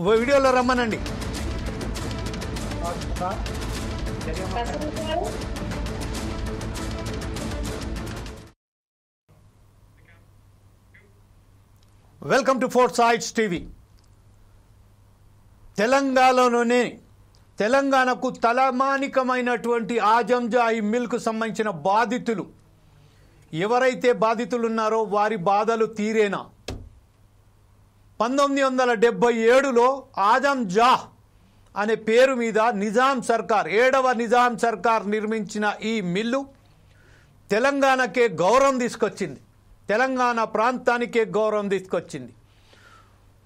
వీడియోలో రమ్మనండి. Welcome to four sides TV. తెలంగాణకు తలమానికమైనటువంటి ఆజంజాయి మిల్కు సంబంధించిన బాధితులు ఎవరైతే బాధితులు ఉన్నారో వారి బాధలు తీరేనా? 1977లో ఆజంజాహ్ అనే పేరు మీద నిజాం సర్కార్ 7వ నిజాం సర్కార్ నిర్మించిన ఈ మిల్లు తెలంగాణకే గౌరవం తీసుకొచ్చింది. తెలంగాణ ప్రాంతానికే గౌరవం తీసుకొచ్చింది.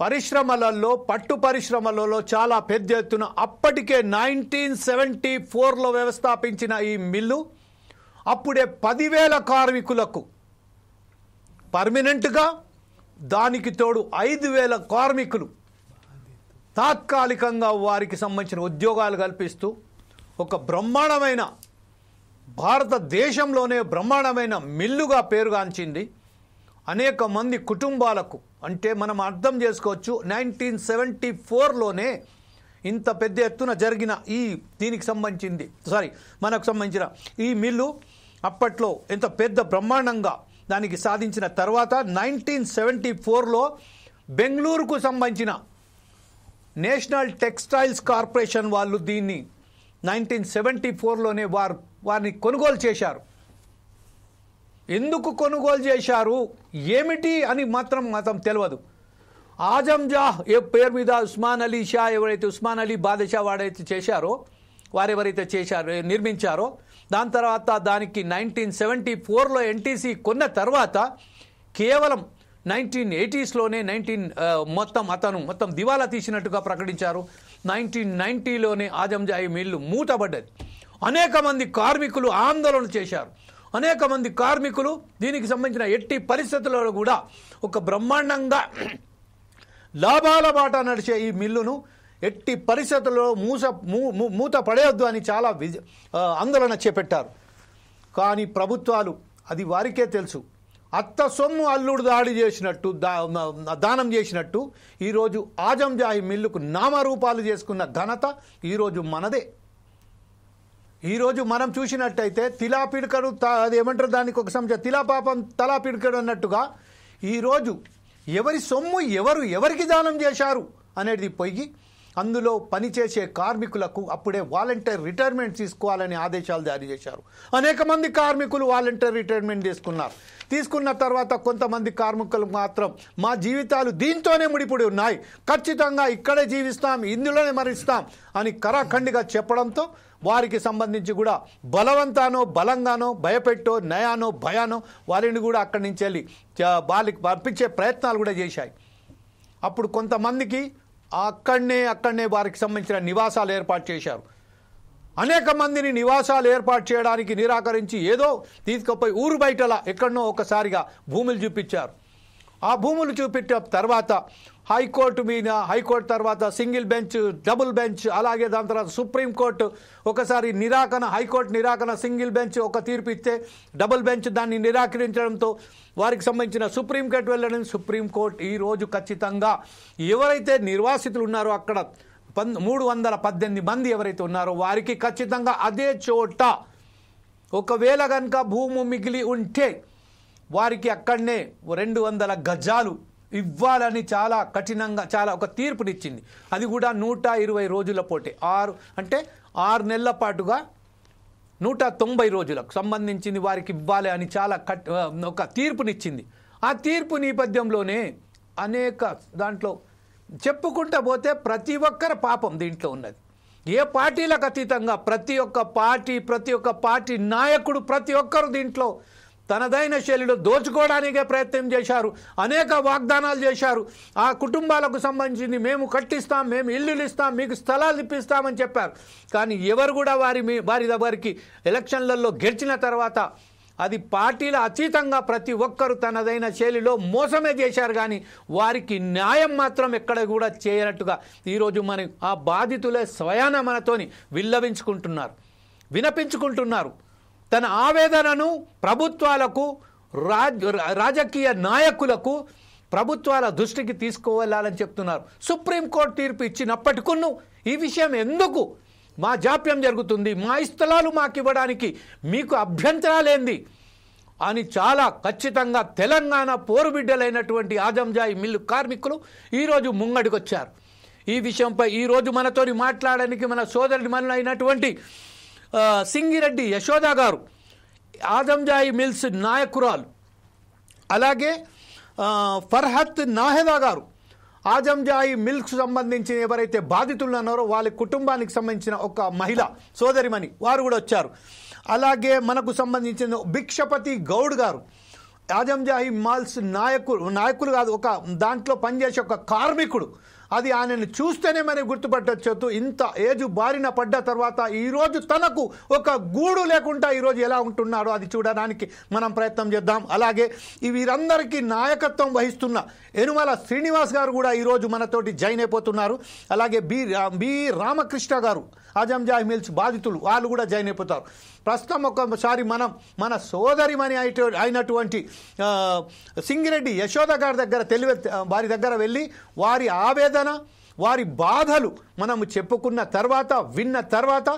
పరిశ్రమలలో పట్టు పరిశ్రమలలో చాలా పెద్ద ఎత్తున అప్పటికే 1974లో వ్యవస్థాపించిన ఈ మిల్లు అప్పుడే 10,000 కార్మికులకు పర్మనెంట్గా, దానికి తోడు 5,000 కార్మికులు తాత్కాలికంగా వారికి సంబంధించిన ఉద్యోగాలు కల్పిస్తూ ఒక బ్రహ్మాండమైన భారతదేశంలోనే బ్రహ్మాండమైన మిల్లుగా పేరుగాంచింది. అనేక మంది కుటుంబాలకు, అంటే మనం అర్థం చేసుకోవచ్చు 1974లోనే ఇంత పెద్ద ఎత్తున జరిగిన దీనికి సంబంధించింది మనకు సంబంధించిన ఈ మిల్లు అప్పట్లో ఎంత పెద్ద బ్రహ్మాండంగా దానికి సాధించిన తర్వాత 1974లో బెంగళూరుకు సంబంధించిన నేషనల్ టెక్స్టైల్స్ కార్పొరేషన్ వాళ్ళు దీన్ని 1974లోనే వారిని కొనుగోలు చేశారు. ఎందుకు కొనుగోలు చేశారు ఏమిటి అని మాత్రం తెలియదు. ఆజంజాహ్ పేరు మీద ఉస్మాన్ అలీ షా ఎవరైతే ఉస్మాన్ అలీ బాదషా వారెవరైతే నిర్మించారో దాని తర్వాత దానికి 1974లో ఎన్టీసీ కొన్న తర్వాత కేవలం 1980స్లోనే మొత్తం దివాలా తీసినట్టుగా ప్రకటించారు. 1990లోనే ఆజంజాహి మిల్లు మూతబడ్డది. అనేక మంది కార్మికులు ఆందోళన చేశారు. అనేక మంది కార్మికులు దీనికి సంబంధించిన ఎట్టి పరిస్థితుల్లో కూడా ఒక బ్రహ్మాండంగా లాభాల బాట నడిచే ఈ మిల్లును ఎట్టి పరిస్థితుల్లో మూత పడేయొద్దు అని చాలా ఆందోళన చేపట్టారు. కానీ ప్రభుత్వాలు, అది వారికే తెలుసు, అత్త సొమ్ము అల్లుడు దానం చేసినట్టు ఈరోజు ఆజంజాహి మిల్లుకు నామరూపాలు చేసుకున్న ఘనత ఈరోజు మనదే. ఈరోజు మనం చూసినట్టయితే తిలాపిడకడు, అదేమంటారు దానికి ఒక సంస్థ తిలాపాపం తలాపిడకడు అన్నట్టుగా ఈరోజు ఎవరి సొమ్ము ఎవరికి దానం చేశారు అనేది పోయి అందులో పనిచేసే కార్మికులకు అప్పుడే వాలంటీర్ రిటైర్మెంట్ తీసుకోవాలని ఆదేశాలు జారీ చేశారు. అనేక మంది కార్మికులు వాలంటీర్ రిటైర్మెంట్ తీసుకున్న తర్వాత కొంతమంది కార్మికులు మాత్రం మా జీవితాలు దీంతోనే ముడిపడి ఉన్నాయి, ఖచ్చితంగా ఇక్కడే జీవిస్తాం, ఇందులోనే మరిస్తాం అని కరాఖండిగా చెప్పడంతో వారికి సంబంధించి కూడా బలంగానో భయపెట్టో నయానో భయానో వారిని కూడా అక్కడి నుంచి వెళ్ళి వాళ్ళకి పంపించే ప్రయత్నాలు కూడా చేశాయి. అప్పుడు కొంతమందికి అక్కడనే వారికి సంబంధించిన నివాసాలు ఏర్పాటు చేశారు. అనేక మందిని నివాసాలు ఏర్పాటు చేయడానికి నిరాకరించి ఏదో తీసుకుపోయి ఊరు బయటలా ఎక్కడనో ఒకసారిగా భూములు చూపించారు. ఆ భూములు చూపించిన తర్వాత హైకోర్టు తర్వాత సింగిల్ బెంచ్, డబుల్ బెంచ్, అలాగే దాని తర్వాత సుప్రీంకోర్టు ఒకసారి హైకోర్టు నిరాకరణ, సింగిల్ బెంచ్ ఒక తీర్పు ఇస్తే డబుల్ బెంచ్ దాన్ని నిరాకరించడంతో వారికి సంబంధించిన సుప్రీంకోర్టు వెళ్ళడం, సుప్రీంకోర్టు ఈరోజు ఖచ్చితంగా ఎవరైతే నిర్వాసితులు ఉన్నారో అక్కడ 318 మంది ఎవరైతే ఉన్నారో వారికి ఖచ్చితంగా అదే చోట ఒకవేళ కనుక భూమి మిగిలి ఉంటే వారికి అక్కడనే 200 గజాలు ఇవ్వాలని చాలా కఠినంగా ఒక తీర్పునిచ్చింది. అది కూడా 120 రోజుల పోటీ 6 నెలల పాటుగా 190 రోజులకు సంబంధించింది వారికి ఇవ్వాలి అని చాలా ఒక తీర్పునిచ్చింది. ఆ తీర్పు నేపథ్యంలోనే దాంట్లో చెప్పుకుంటూ పోతే ప్రతి ఒక్కరి పాపం దీంట్లో ఉన్నది. ఏ పార్టీలకు అతీతంగా ప్రతి ఒక్క పార్టీ నాయకుడు ప్రతి ఒక్కరు దీంట్లో తనదైన శైలిలో దోచుకోవడానికే ప్రయత్నం చేశారు. అనేక వాగ్దానాలు చేశారు. ఆ కుటుంబాలకు సంబంధించింది మేము కట్టిస్తాం, మేము ఇల్లులు ఇస్తాం, మీకు స్థలాలు ఇప్పిస్తామని చెప్పారు. కానీ ఎవరు కూడా వారికి ఎలక్షన్లలో గెలిచిన తర్వాత అది పార్టీల అతీతంగా ప్రతి ఒక్కరు తనదైన శైలిలో మోసమే చేశారు. కానీ వారికి న్యాయం మాత్రం ఎక్కడ కూడా చేయనట్టుగా ఈరోజు ఆ బాధితులే స్వయాన మనతోని వినపించుకుంటున్నారు. తన ఆవేదనను ప్రభుత్వాలకు, రాజకీయ నాయకులకు ప్రభుత్వాల దృష్టికి తీసుకువెళ్ళాలని చెప్తున్నారు. సుప్రీంకోర్టు తీర్పు ఇచ్చినప్పటికును ఈ విషయం ఎందుకు మా జాప్యం జరుగుతుంది, మా స్థలాలు మాకు ఇవ్వడానికి మీకు అభ్యంతరాలేంది అని చాలా ఖచ్చితంగా తెలంగాణ పోరుబిడ్డలైనటువంటి ఆజంజాయి మిల్లు కార్మికులు ఈరోజు ముంగడికొచ్చారు. ఈ విషయంపై ఈరోజు మనతోని మాట్లాడడానికి మన సోదరుడి మనలో అయినటువంటి సింగిరెడ్డి యశోద గారు, ఆజంజాయి మిల్స్ నాయకురాలు, అలాగే ఫర్హత్ నాహెదా గారు, ఆజంజాయి మిల్క్ సంబంధించిన ఎవరైతే బాధితులు ఉన్నారో వాళ్ళ కుటుంబానికి సంబంధించిన ఒక మహిళ సోదరిమణి వారు కూడా వచ్చారు. అలాగే మనకు సంబంధించిన భిక్షపతి గౌడ్ గారు, ఆజంజాయి మాల్స్ నాయకులు కాదు, ఒక దాంట్లో పనిచేసే ఒక కార్మికుడు. అది ఆయనను చూస్తేనే మరి గుర్తుపట్టవచ్చు. ఇంత ఏజు బారిన పడ్డ తర్వాత ఈరోజు తనకు ఒక గూడు లేకుండా ఈరోజు ఎలా ఉంటున్నాడో అది చూడడానికి మనం ప్రయత్నం చేద్దాం. అలాగే వీరందరికీ నాయకత్వం వహిస్తున్న యనుమల శ్రీనివాస్ గారు కూడా ఈరోజు మనతోటి జాయిన్ అయిపోతున్నారు. అలాగే బి రామకృష్ణ గారు, ఆజంజాయి మిల్స్ బాధితులు, వాళ్ళు కూడా జాయిన్ అయిపోతారు. ప్రస్తుతం ఒకసారి మనం మన సోదరిమణి అయినటువంటి సింగిరెడ్డి యశోద గారి దగ్గర వారి దగ్గర వెళ్ళి వారి ఆవేదన, వారి బాధలు మనము చెప్పుకున్న తర్వాత, విన్న తర్వాత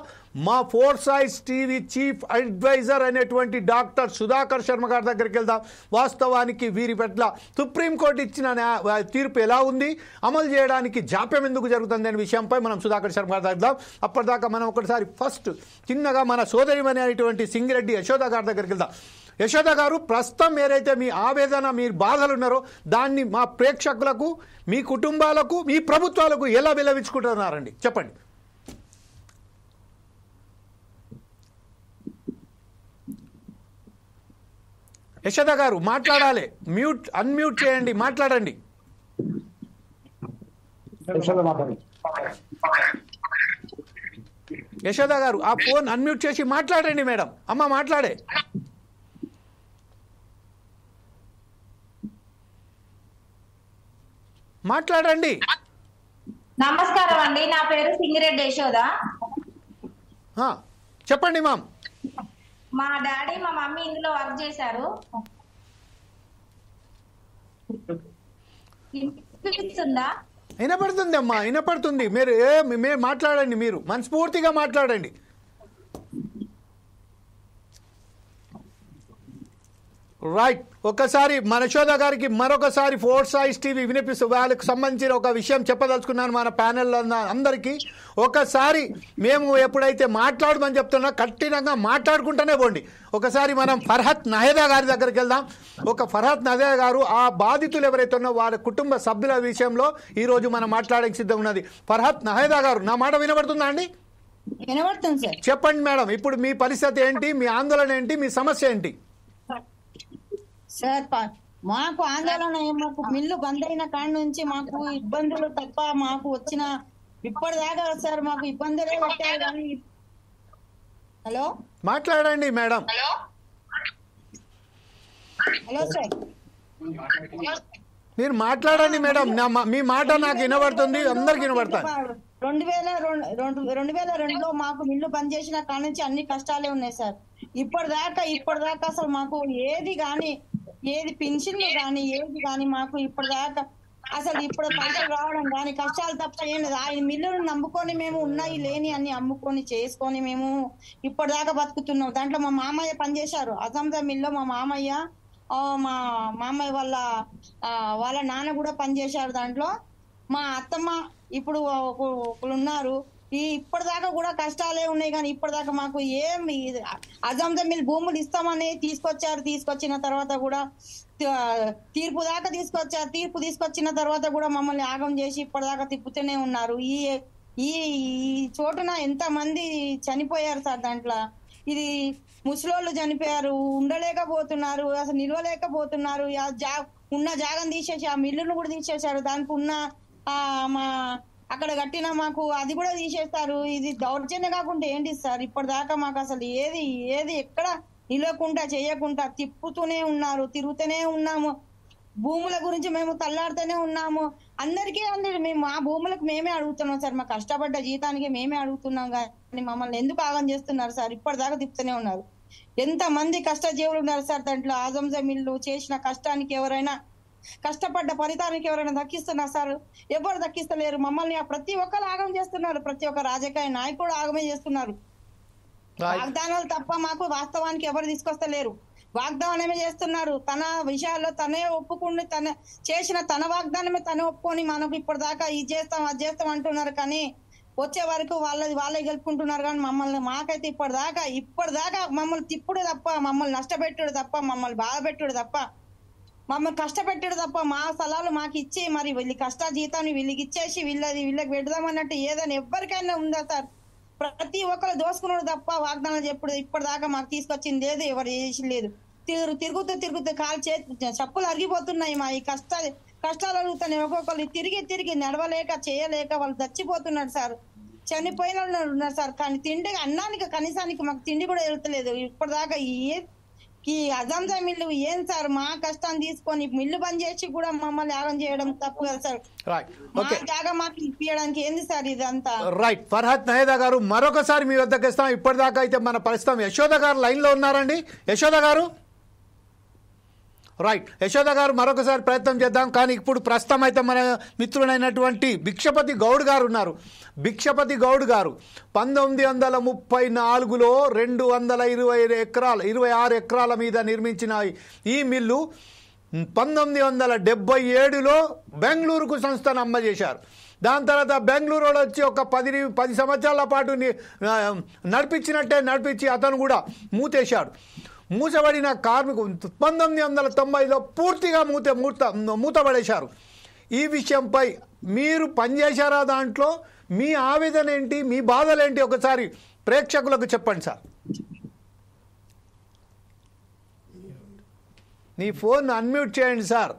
మా ఫోర్సైజ్ టీవీ చీఫ్ అడ్వైజర్ అనేటువంటి డాక్టర్ సుధాకర్ శర్మ గారి దగ్గరికి వెళ్దాం. వాస్తవానికి వీరి పట్ల సుప్రీంకోర్టు ఇచ్చిన తీర్పు ఎలా ఉంది, అమలు చేయడానికి జాప్యం ఎందుకు జరుగుతుంది అనే విషయంపై మనం సుధాకర్ శర్మ గారి దగ్గర. అప్పటిదాకా మనం ఒకసారి ఫస్ట్ చిన్నగా మన సోదరిమణి అనేటువంటి సింగిరెడ్డి యశోద గారి దగ్గరికి వెళ్దాం. యశోద గారు, ప్రస్తుతం ఏదైతే మీ ఆవేదన, మీ బాధలు ఉన్నారో దాన్ని మా ప్రేక్షకులకు, మీ కుటుంబాలకు, మీ ప్రభుత్వాలకు ఎలా విలవించుకుంటున్నారండి, చెప్పండి. యశోద గారు మాట్లాడాలి, అన్మ్యూట్ చేయండి, మాట్లాడండి. యశోద గారు ఆ ఫోన్ అన్మ్యూట్ చేసి మాట్లాడండి. మేడం, అమ్మ మాట్లాడే. మాట్లాడండి. నమస్కారం అండి, నా పేరు సింగిరెడ్డి యశోద. చెప్పండి మామ్. మా డాడీ మా మమ్మీ ఇందులో వర్క్ చేశారు. వినపడుతుంది అమ్మా, వినపడుతుంది. మీరు మాట్లాడండి, మీరు మనస్ఫూర్తిగా మాట్లాడండి. రైట్. ఒకసారి మన యశోద గారికి మరొకసారి ఫోర్సైజ్ టీవీ వినిపిస్తూ వాళ్ళకి సంబంధించిన ఒక విషయం చెప్పదలుచుకున్నాను మన ప్యానెల్ అందరికీ. ఒకసారి మేము ఎప్పుడైతే మాట్లాడమని చెప్తున్నా కఠినంగా మాట్లాడుకుంటూనే పోండి. ఒకసారి మనం ఫర్హత్ నాహెదా గారి దగ్గరికి వెళ్దాం. ఫర్హత్ నాహెదా గారు ఆ బాధితులు ఎవరైతే ఉన్నో వారి కుటుంబ సభ్యుల విషయంలో ఈరోజు మనం మాట్లాడడానికి సిద్ధం ఉన్నది. ఫర్హత్ నాహెదా గారు, నా మాట వినబడుతుందా అండి? వినబడుతుంది సార్. చెప్పండి మేడం, ఇప్పుడు మీ పరిస్థితి ఏంటి, మీ ఆందోళన ఏంటి, మీ సమస్య ఏంటి? సార్, మాకు ఆందోళన, మాకు మిల్లు బంద్ అయిన కాడ నుంచి మాకు ఇబ్బందులు తప్ప మాకు వచ్చిన ఇప్పటిదాకా సార్ మాకు ఇబ్బందులే పెట్టారు. కానీ హలో మాట్లాడండి మేడం. హలో సార్, మీరు మాట్లాడండి మేడం, మీ మాట నాకు వినబడుతుంది, అందరికి వినబడతాయి. 2002లో మాకు మిల్లు బంద్ చేసిన కాడ నుంచి అన్ని కష్టాలే ఉన్నాయి సార్. ఇప్పటిదాకా అసలు మాకు ఏది పింఛన్లు కానీ ఏది కానీ మాకు ఇప్పటిదాకా అసలు ఇప్పుడు పైసలు రావడం కానీ కష్టాలు తప్ప ఏం లేదు. ఆయన మిల్లును నమ్ముకొని మేము ఉన్నాయి లేని అన్ని అమ్ముకొని చేసుకొని మేము ఇప్పటిదాకా బతుకుతున్నాం. దాంట్లో మా మామయ్య పనిచేశారు అజంజా మిల్లో. మా మామయ్య వాళ్ళ నాన్న కూడా పనిచేశారు దాంట్లో. మా అత్తమ్మ ఇప్పుడు ఒకరు ఉన్నారు. ఇప్పటిదాకా కూడా కష్టాలే ఉన్నాయి. కానీ ఇప్పటిదాకా మాకు అజంజా మిల్ భూములు ఇస్తామని తీసుకొచ్చిన తర్వాత కూడా తీర్పు దాకా తీసుకొచ్చారు. తీర్పు తీసుకొచ్చిన తర్వాత కూడా మమ్మల్ని ఆగం చేసి ఇప్పటిదాకా తిప్పుతూనే ఉన్నారు. ఈ చోటున ఎంత మంది చనిపోయారు సార్. దాంట్లో ఇది ముసలోళ్ళు చనిపోయారు, ఉండలేకపోతున్నారు, అసలు నిలవలేకపోతున్నారు. ఉన్న జాగం తీసేసి ఆ మిల్లును కూడా తీసేశారు. దానికి ఉన్న అక్కడ కట్టిన మాకు అది కూడా తీసేస్తారు. ఇది దౌర్జన్యం కాకుండా ఏంటి సార్? ఇప్పటిదాకా మాకు అసలు ఏది ఎక్కడ నిలవకుండా చేయకుండా తిప్పుతూనే ఉన్నారు, తిరుగుతూనే ఉన్నాము. భూముల గురించి మేము తల్లాడుతూనే ఉన్నాము. అందరికీ మేము ఆ భూములకు మేమే అడుగుతున్నాం సార్. మా కష్టపడ్డ జీతానికి మేమే అడుగుతున్నాం. కానీ మమ్మల్ని ఎందుకు ఆగం చేస్తున్నారు సార్? ఇప్పటిదాకా తిప్పుతూనే ఉన్నారు. ఎంత మంది కష్టజీవులు ఉన్నారు సార్ దాంట్లో. ఆజంజా మిల్లు చేసిన కష్టానికి ఎవరైనా కష్టపడ్డ ఫలితానికి ఎవరైనా దక్కిస్తున్నారు సార్? ఎవరు దక్కిస్తలేరు. మమ్మల్ని ప్రతి ఒక్కరు ఆగం చేస్తున్నారు. ప్రతి ఒక్క రాజకీయ నాయకుడు ఆగమే చేస్తున్నారు. వాగ్దానాలు తప్ప మాకు వాస్తవానికి ఎవరు తీసుకొస్తలేరు. వాగ్దానమే చేస్తున్నారు. తన విషయాల్లో తనే ఒప్పుకుని తన చేసిన తన వాగ్దానమే తనే ఒప్పుకొని మనకు ఇప్పటిదాకా ఇది చేస్తాం అది చేస్తాం అంటున్నారు. కానీ వచ్చే వరకు వాళ్ళే గెలుపుకుంటున్నారు. కానీ మాకైతే ఇప్పటిదాకా మమ్మల్ని తిప్పుడు తప్ప, మమ్మల్ని నష్టపెట్టుడు తప్ప, మమ్మల్ని బాధ పెట్టుడు తప్ప, మమ్మల్ని కష్టపెట్టుడు తప్ప, మా స్థలాలు మాకు ఇచ్చి మరి వీళ్ళ కష్ట జీతాన్ని వీళ్ళకి ఇచ్చేసి వీళ్ళకి పెడదామన్నట్టు ఏదైనా ఎవరికైనా ఉందా సార్? ప్రతి ఒక్కరు దోసుకున్నాడు తప్ప వాగ్దానాలు చెప్పుడు ఇప్పటిదాకా మాకు తీసుకొచ్చింది లేదు, ఎవరు చేసి లేదు. తిరుగుతూ కాలు చప్పులు అరిగిపోతున్నాయి. మా ఈ కష్టాలు అడుగుతున్నాయి. ఒక్కొక్కరు తిరిగి నడవలేక చేయలేక వాళ్ళు చచ్చిపోతున్నాడు సార్. చనిపోయిన వాళ్ళు ఉన్నారు సార్. కానీ తిండి అన్నానికి కనీసానికి మాకు తిండి కూడా వెళ్తలేదు ఇప్పటిదాకా. ఈ అజంజా మిల్లు ఏం సార్? మా కష్టాన్ని తీసుకొని మిల్లు బంద్ చేసి కూడా మమ్మల్ని యాగం చేయడం తప్పు కదా సార్. మా జాగా మాకు ఇప్పించడానికి ఏంది సార్ ఇదంతా? రైట్. ఫర్హాద్ నహేదా గారు, మరొకసారి మీ వద్దకు ఇస్తాం. ఇప్పటిదాకా అయితే మన ప్రస్తుతం యశోద గారు లైన్ లో ఉన్నారండి. యశోద గారు, రైట్. యశోద గారు మరొకసారి ప్రయత్నం చేద్దాం. కానీ ఇప్పుడు ప్రస్తుతం అయితే మన మిత్రుడైనటువంటి భిక్షపతి గౌడ్ గారు ఉన్నారు. భిక్షపతి గౌడ్ గారు 1934లో 226 ఎకరాల మీద నిర్మించిన ఈ మిల్లు 1977లో బెంగళూరుకు సంస్థను అమ్మజేశారు. దాని తర్వాత బెంగళూరులో వచ్చి ఒక 10 సంవత్సరాల పాటు నడిపించి అతను కూడా మూతేశాడు. మూసబడిన కార్మికు 1990లో పూర్తిగా మూతపడేశారు. ఈ విషయంపై మీరు పనిచేశారా? దాంట్లో మీ ఆవేదన ఏంటి, మీ బాధలేంటి? ఒకసారి ప్రేక్షకులకు చెప్పండి సార్. మీ ఫోన్ అన్మ్యూట్ చేయండి సార్.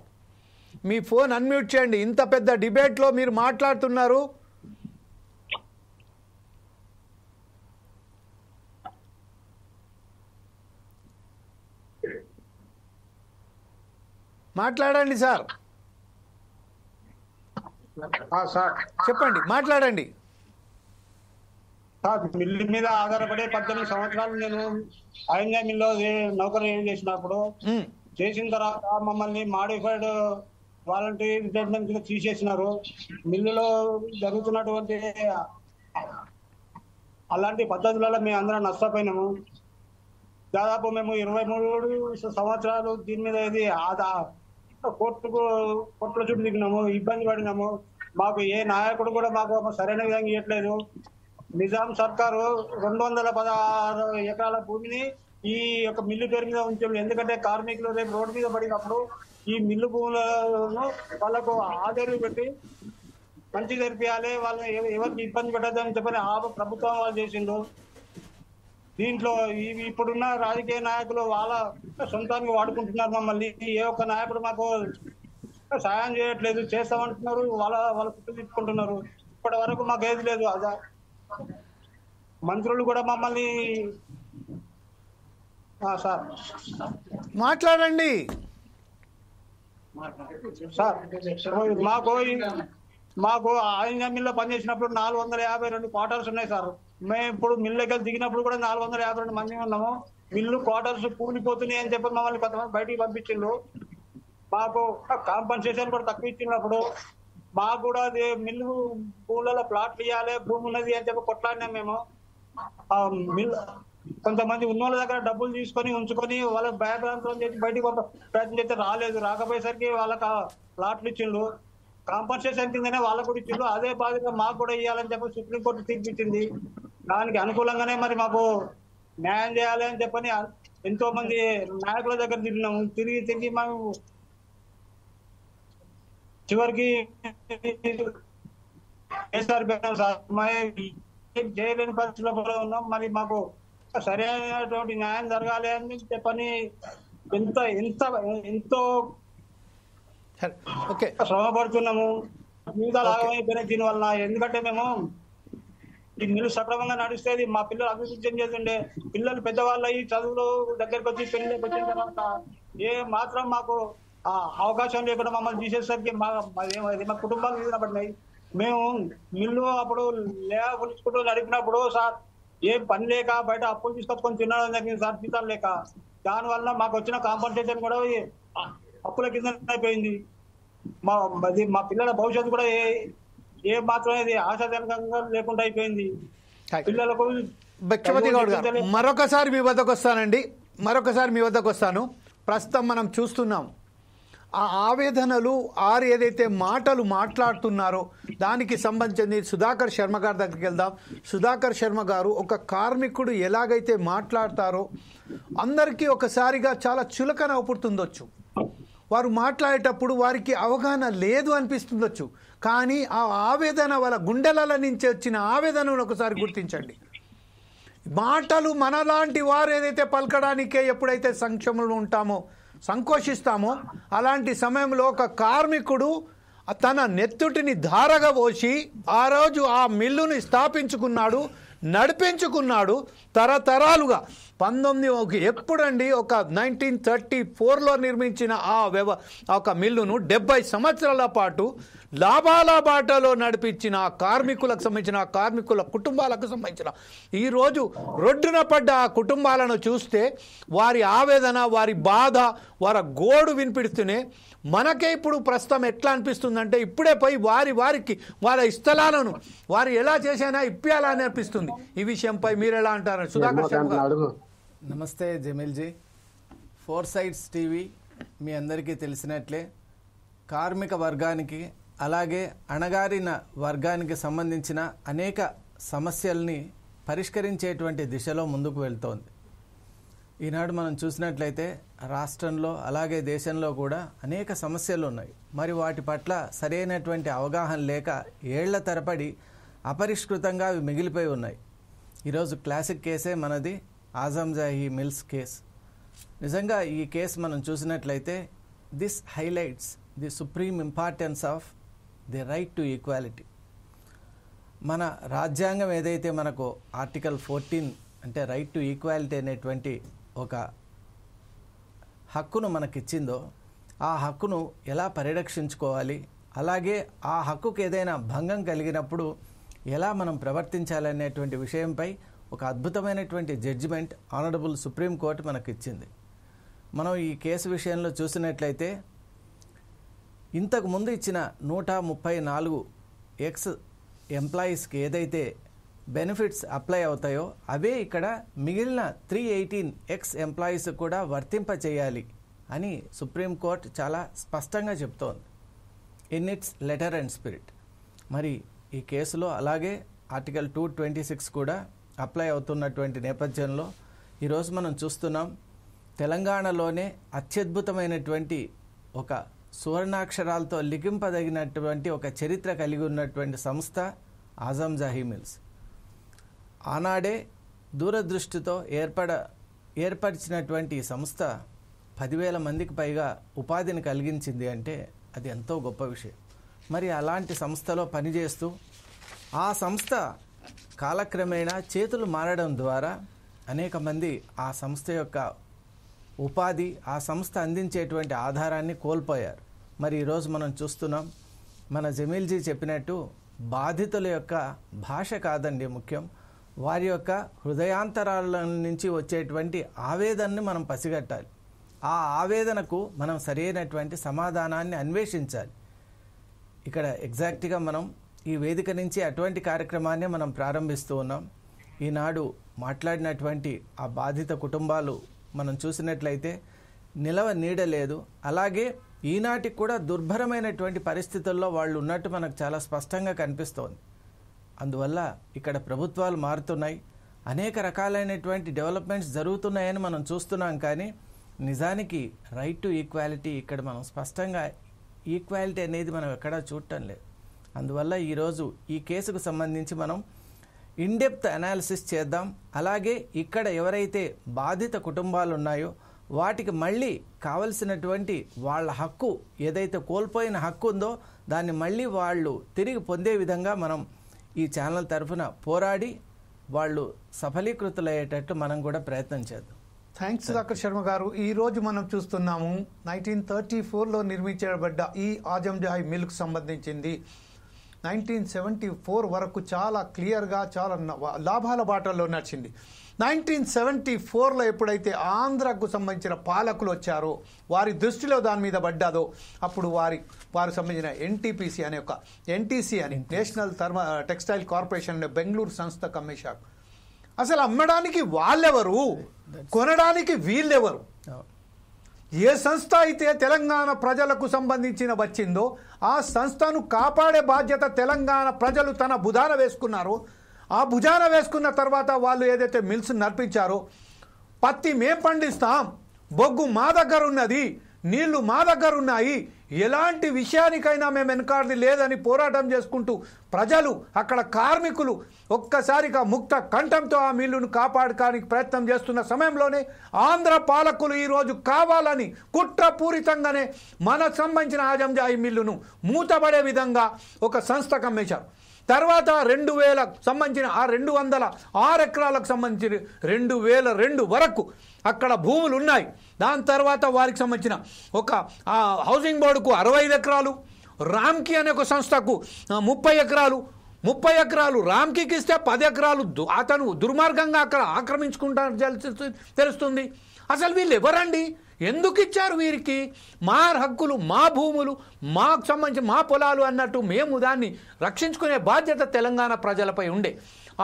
మీ ఫోన్ అన్మ్యూట్ చేయండి. ఇంత పెద్ద డిబేట్లో మీరు మాట్లాడుతున్నారు. మాట్లాడండి సార్. చెప్పండి, మాట్లాడండి సార్. మిల్లు మీద ఆధారపడే 18 సంవత్సరాలు నేను అయంజా మిల్లో నౌకరీ చేసినప్పుడు చేసిన తర్వాత మమ్మల్ని మాడిఫైడ్ వాలంటరీ రిటైర్మెంట్ కింద తీసేసినారు. మిల్లులో జరుగుతున్నటువంటి అలాంటి పద్ధతులలో మేము అందరం నష్టపోయినాము. దాదాపు మేము 23 సంవత్సరాలు దీని మీద ఇది కోర్టుల చుట్టూ దిగినాము, ఇబ్బంది పడినాము. మాకు ఏ నాయకుడు కూడా మాకు సరైన విధంగా ఇవ్వట్లేదు. నిజాం సర్కారు 216 ఎకరాల భూమిని ఈ యొక్క మిల్లు పేరు మీద ఉంచారు. ఎందుకంటే కార్మికులు రేపు రోడ్డు మీద పడినప్పుడు ఈ మిల్లు భూములను వాళ్ళకు ఆధారాలు పెట్టి మంచి జరిపియాలి, వాళ్ళని ఎవరికి ఇబ్బంది పెట్టద్దని చెప్పని ప్రభుత్వం వాళ్ళు చేసిండు. దీంట్లో ఇప్పుడున్న రాజకీయ నాయకులు వాళ్ళ సొంతానికి వాడుకుంటున్నారు మమ్మల్ని. ఏ ఒక్క నాయకుడు మాకు సాయం చేయట్లేదు. చేస్తామంటున్నారు, వాళ్ళ చుట్టూ తిప్పుకుంటున్నారు. ఇప్పటి వరకు మాకు ఏది లేదు. అదా మంత్రులు కూడా మమ్మల్ని సార్ మాట్లాడండి సార్. మాకు ఆయిల్ మిల్లో పనిచేసినప్పుడు 452 క్వార్టర్స్ ఉన్నాయి సార్. మేము ఇప్పుడు మిల్లుకి దిగినప్పుడు కూడా 452 మంది ఉన్నాము. మిల్లు క్వార్టర్స్ కూలిపోతున్నాయి అని చెప్పి మమ్మల్ని కొంతమంది బయటికి పంపించిండ్రు. మాకు కాంపన్సేషన్ కూడా తక్కువ ఇచ్చినప్పుడు మాకు కూడా అది మిల్లు భూములలో ప్లాట్లు ఇవ్వాలి, భూమి ఉన్నది అని చెప్పి కొట్లాడినాం మేము. మిల్లు కొంతమంది ఉన్నోళ్ళ దగ్గర డబ్బులు తీసుకొని ఉంచుకొని వాళ్ళ భయభ్రాంతం చేసి బయటికి ప్రయత్నం చేస్తే రాకపోయేసరికి వాళ్ళకి ప్లాట్లు ఇచ్చిండ్రు. కాంపన్సేషన్ కిందనే వాళ్ళకు కూడా ఇచ్చిండ్రు. అదే బాధ్యత మాకు కూడా ఇవ్వాలని చెప్పి సుప్రీంకోర్టు తీర్పు ఇచ్చింది. దానికి అనుకూలంగానే మరి మాకు న్యాయం చేయాలి అని చెప్పని ఎంతో మంది నాయకుల దగ్గర తిరిగినాము. తిరిగి మేము చివరికి చేయలేని పరిస్థితిలో ఉన్నాం. మరి మాకు సరైనటువంటి న్యాయం జరగాలి అని చెప్పని ఎంతో శ్రమ పడుతున్నాము. జీవితాలు ఆగమైపోయిన దీని వలన. ఎందుకంటే మేము ఈ మిల్లు సక్రమంగా నడుస్తేది మా పిల్లలు అభివృద్ధి చెందేస్తుండే. పిల్లలు పెద్దవాళ్ళు అయ్యి చదువులు దగ్గరకు వచ్చి పెళ్లికి వచ్చిన తర్వాత ఏ మాత్రం మాకు అవకాశం లేకుండా మమ్మల్ని తీసేసరికి మా కుటుంబాలు మీద పడినాయి. మేము మిల్లు అప్పుడు పులుచుకుంటూ నడిపినప్పుడు సార్ ఏం పని లేక బయట అప్పులు తీసుకొచ్చుకొని తినడం జరిగింది సార్, జీతాలు లేక. దానివల్ల మాకు వచ్చిన కాంపన్సేషన్ కూడా అప్పుల కింద అయిపోయింది. మా పిల్లల భవిష్యత్తు కూడా ఏ మాత్రం ఇది ఆశాజనకంగా లేకుండా అయిపోయింది. పిల్లలకు భిక్షపతి గౌడ్ గారు మరొకసారి మీ వద్దకు వస్తాను. ప్రస్తుతం మనం చూస్తున్నాం ఆ ఆవేదనలు ఏదైతే మాటలు మాట్లాడుతున్నారో దానికి సంబంధించి సుధాకర్ శర్మ గారి దగ్గరికి వెళ్దాం. సుధాకర్ శర్మ గారు, ఒక కార్మికుడు ఎలాగైతే మాట్లాడతారో అందరికీ ఒకసారిగా చాలా చులకన పుడుతుండొచ్చు. వారు మాట్లాడేటప్పుడు వారికి అవగాహన లేదు అనిపిస్తుండొచ్చు. కానీ ఆ ఆవేదన వాళ్ళ గుండెల నుంచి వచ్చిన ఆవేదనను ఒకసారి గుర్తించండి. మాటలు మనలాంటి వారు ఏదైతే పలకడానికే ఎప్పుడైతే సంక్షేమంలో ఉంటామో, సంకోచిస్తామో, అలాంటి సమయంలో ఒక కార్మికుడు తన నెత్తుటిని ధారగా పోసి ఆ రోజు ఆ మిల్లుని స్థాపించుకున్నాడు, నడిపించుకున్నాడు తరతరాలుగా. ఎప్పుడండి ఒక 1934లో నిర్మించిన ఒక మిల్లును 70 సంవత్సరాల పాటు లాభాల బాటలో నడిపించిన కార్మికులకు సంబంధించిన కార్మికుల కుటుంబాలకు సంబంధించిన ఈరోజు రొడ్డున పడ్డ ఆ కుటుంబాలను చూస్తే వారి ఆవేదన, వారి బాధ, వారి గోడు వినిపిస్తూనే మనకే ఇప్పుడు ప్రస్తుతం ఎట్లా అనిపిస్తుందంటే ఇప్పుడే పోయి వారికి వారి స్థలాలను వారు ఎలా చేసినా ఇప్పియాలని అనిపిస్తుంది. ఈ విషయంపై మీరు ఎలా అంటారు సుధాకర్ శర్మ గారు? నమస్తే జమీల్జీ. 4 సైడ్స్ టీవీ మీ అందరికీ తెలిసినట్లే కార్మిక వర్గానికి అలాగే అణగారిన వర్గానికి సంబంధించిన అనేక సమస్యల్ని పరిష్కరించేటువంటి దిశలో ముందుకు వెళ్తోంది. ఈనాడు మనం చూసినట్లయితే రాష్ట్రంలో అలాగే దేశంలో కూడా అనేక సమస్యలు ఉన్నాయి. మరి వాటి పట్ల సరైనటువంటి అవగాహన లేక ఏళ్ల తరబడి అపరిష్కృతంగా అవి మిగిలిపోయి ఉన్నాయి. ఈరోజు క్లాసిక్ కేసే మనది ఆజంజాహీ మిల్స్ కేసు. నిజంగా ఈ కేసు మనం చూసినట్లయితే this highlights the supreme importance of the right to equality. మన రాజ్యాంగం ఏదైతే మనకు ఆర్టికల్ 14 అంటే రైట్ టు ఈక్వాలిటీ అనేటువంటి ఒక హక్కును మనకిచ్చిందో ఆ హక్కును ఎలా పరిరక్షించుకోవాలి, అలాగే ఆ హక్కుకు ఏదైనా భంగం కలిగినప్పుడు ఎలా మనం ప్రవర్తించాలనేటువంటి విషయంపై ఒక అద్భుతమైనటువంటి జడ్జిమెంట్ ఆనరబుల్ సుప్రీంకోర్టు మనకు ఇచ్చింది. మనం ఈ కేసు విషయంలో చూసినట్లయితే ఇంతకు ముందు ఇచ్చిన 134 ఎక్స్ ఎంప్లాయీస్కి ఏదైతే బెనిఫిట్స్ అప్లై అవుతాయో అవే ఇక్కడ మిగిలిన 318 ఎక్స్ ఎంప్లాయీస్ కూడా వర్తింప చేయాలి అని సుప్రీంకోర్టు చాలా స్పష్టంగా చెప్తోంది in it's letter and spirit. మరి ఈ కేసులో అలాగే ఆర్టికల్ 226 కూడా అప్లై అవుతున్నటువంటి నేపథ్యంలో ఈరోజు మనం చూస్తున్నాం తెలంగాణలోనే అత్యద్భుతమైనటువంటి ఒక సువర్ణాక్షరాలతో లిఖింపదగినటువంటి ఒక చరిత్ర కలిగి ఉన్నటువంటి సంస్థ ఆజంజాహీ మిల్స్. ఆనాడే దూరదృష్టితో ఏర్పరిచినటువంటి సంస్థ 10,000 మందికి పైగా ఉపాధిని కలిగించింది అంటే అది ఎంతో గొప్ప విషయం. మరి అలాంటి సంస్థలో పనిచేస్తూ ఆ సంస్థ కాలక్రమేణా చేతులు మారడం ద్వారా అనేక మంది ఆ సంస్థ యొక్క ఉపాధి, ఆ సంస్థ అందించేటువంటి ఆధారాన్ని కోల్పోయారు. మరి ఈరోజు మనం చూస్తున్నాం, మన జమీల్జీ చెప్పినట్టు బాధితుల యొక్క భాష కాదండి ముఖ్యం, వారి యొక్క హృదయాంతరాల నుంచి వచ్చేటువంటి ఆవేదనని మనం పసిగట్టాలి. ఆ ఆవేదనకు మనం సరైనటువంటి సమాధానాన్ని అన్వేషించాలి. ఇక్కడ ఎగ్జాక్ట్గా మనం ఈ వేదిక నుంచి అటువంటి కార్యక్రమాన్ని మనం ప్రారంభిస్తూ ఉన్నాం. ఈనాడు మాట్లాడినటువంటి ఆ బాధిత కుటుంబాలు మనం చూసినట్లయితే నిలవ నీడలేదు. అలాగే ఈనాటికి కూడా దుర్భరమైనటువంటి పరిస్థితుల్లో వాళ్ళు ఉన్నట్టు మనకు చాలా స్పష్టంగా కనిపిస్తోంది. అందువల్ల ఇక్కడ ప్రభుత్వాలు మారుతున్నాయి, అనేక రకాలైనటువంటి డెవలప్మెంట్స్ జరుగుతున్నాయని మనం చూస్తున్నాం. కానీ నిజానికి రైట్ టు ఈక్వాలిటీ ఇక్కడ మనం స్పష్టంగా ఈక్వాలిటీ అనేది మనం ఎక్కడా చూడటం లేదు. అందువల్ల ఈరోజు ఈ కేసుకు సంబంధించి మనం ఇన్డెప్త్ అనాలిసిస్ చేద్దాం. అలాగే ఇక్కడ ఎవరైతే బాధిత కుటుంబాలు ఉన్నాయో వాటికి మళ్ళీ కావలసినటువంటి వాళ్ళ హక్కు ఏదైతే కోల్పోయిన హక్కు ఉందో దాన్ని మళ్ళీ వాళ్ళు తిరిగి పొందే విధంగా మనం ఈ ఛానల్ తరఫున పోరాడి వాళ్ళు సఫలీకృతులయ్యేటట్టు మనం కూడా ప్రయత్నం చేద్దాం. థ్యాంక్స్ డాక్టర్ శర్మ గారు. ఈరోజు మనం చూస్తున్నాము 1934లో నిర్మించబడ్డ ఈ ఆజంజాహీ మిల్క్ సంబంధించింది 1974 వరకు చాలా క్లియర్గా చాలా లాభాల బాటల్లో నడిచింది. 1974లో ఎప్పుడైతే ఆంధ్రకు సంబంధించిన పాలకులు వచ్చారో, వారి దృష్టిలో దాని మీద పడ్డాదో, అప్పుడు వారు సంబంధించిన ఎన్టీపీసీ అనే ఒక ఎన్టీసీ అని నేషనల్ టెక్స్టైల్ కార్పొరేషన్ అనే బెంగళూరు సంస్థ కమ్మేశారు. అసలు అమ్మడానికి వాళ్ళెవరు, కొనడానికి వీళ్ళెవరు? ఏ సంస్థ అయితే తెలంగాణ ప్రజలకు సంబంధించిన వచ్చిందో ఆ సంస్థను కాపాడే బాధ్యత తెలంగాణ ప్రజలు తన భుజాన వేసుకున్నారో, ఆ భుజాన వేసుకున్న తర్వాత వాళ్ళు ఏదైతే మిల్స్ నడిపించారో, పత్తి మేం పండిస్తాం, బొగ్గు మా దగ్గర ఉన్నది, నీళ్లు మా దగ్గర ఉన్నాయి, ఎలాంటి విషయానికైనా మేము వెనకాడది లేదని పోరాటం చేసుకుంటూ ప్రజలు, అక్కడ కార్మికులు ఒక్కసారిగా ముక్త కంఠంతో ఆ మిల్లును కాపాడడానికి ప్రయత్నం చేస్తున్న సమయంలోనే ఆంధ్ర పాలకులు ఈరోజు కావాలని కుట్రపూరితంగానే మన సంబంధించిన ఆజంజాయి మిల్లును మూతపడే విధంగా ఒక సంస్థ కమ్మేశారు. తర్వాత 2000 సంబంధించిన ఆ 206 ఎకరాలకు సంబంధించి 2002 వరకు అక్కడ భూములు ఉన్నాయి. దాని తర్వాత వారికి సంబంధించిన ఒక హౌసింగ్ బోర్డుకు 65 ఎకరాలు, రామ్కి అనే ఒక సంస్థకు 30 ఎకరాలు, 30 ఎకరాలు రామ్కి ఇస్తే 10 ఎకరాలు అతను దుర్మార్గంగా అక్కడ ఆక్రమించుకుంటారు తెలుస్తుంది. అసలు వీళ్ళు ఎవరండి? ఎందుకు ఇచ్చారు వీరికి? మా హక్కులు, మా భూములు, మాకు సంబంధించి మా పొలాలు అన్నట్టు మేము దాన్ని రక్షించుకునే బాధ్యత తెలంగాణ ప్రజలపై ఉండే.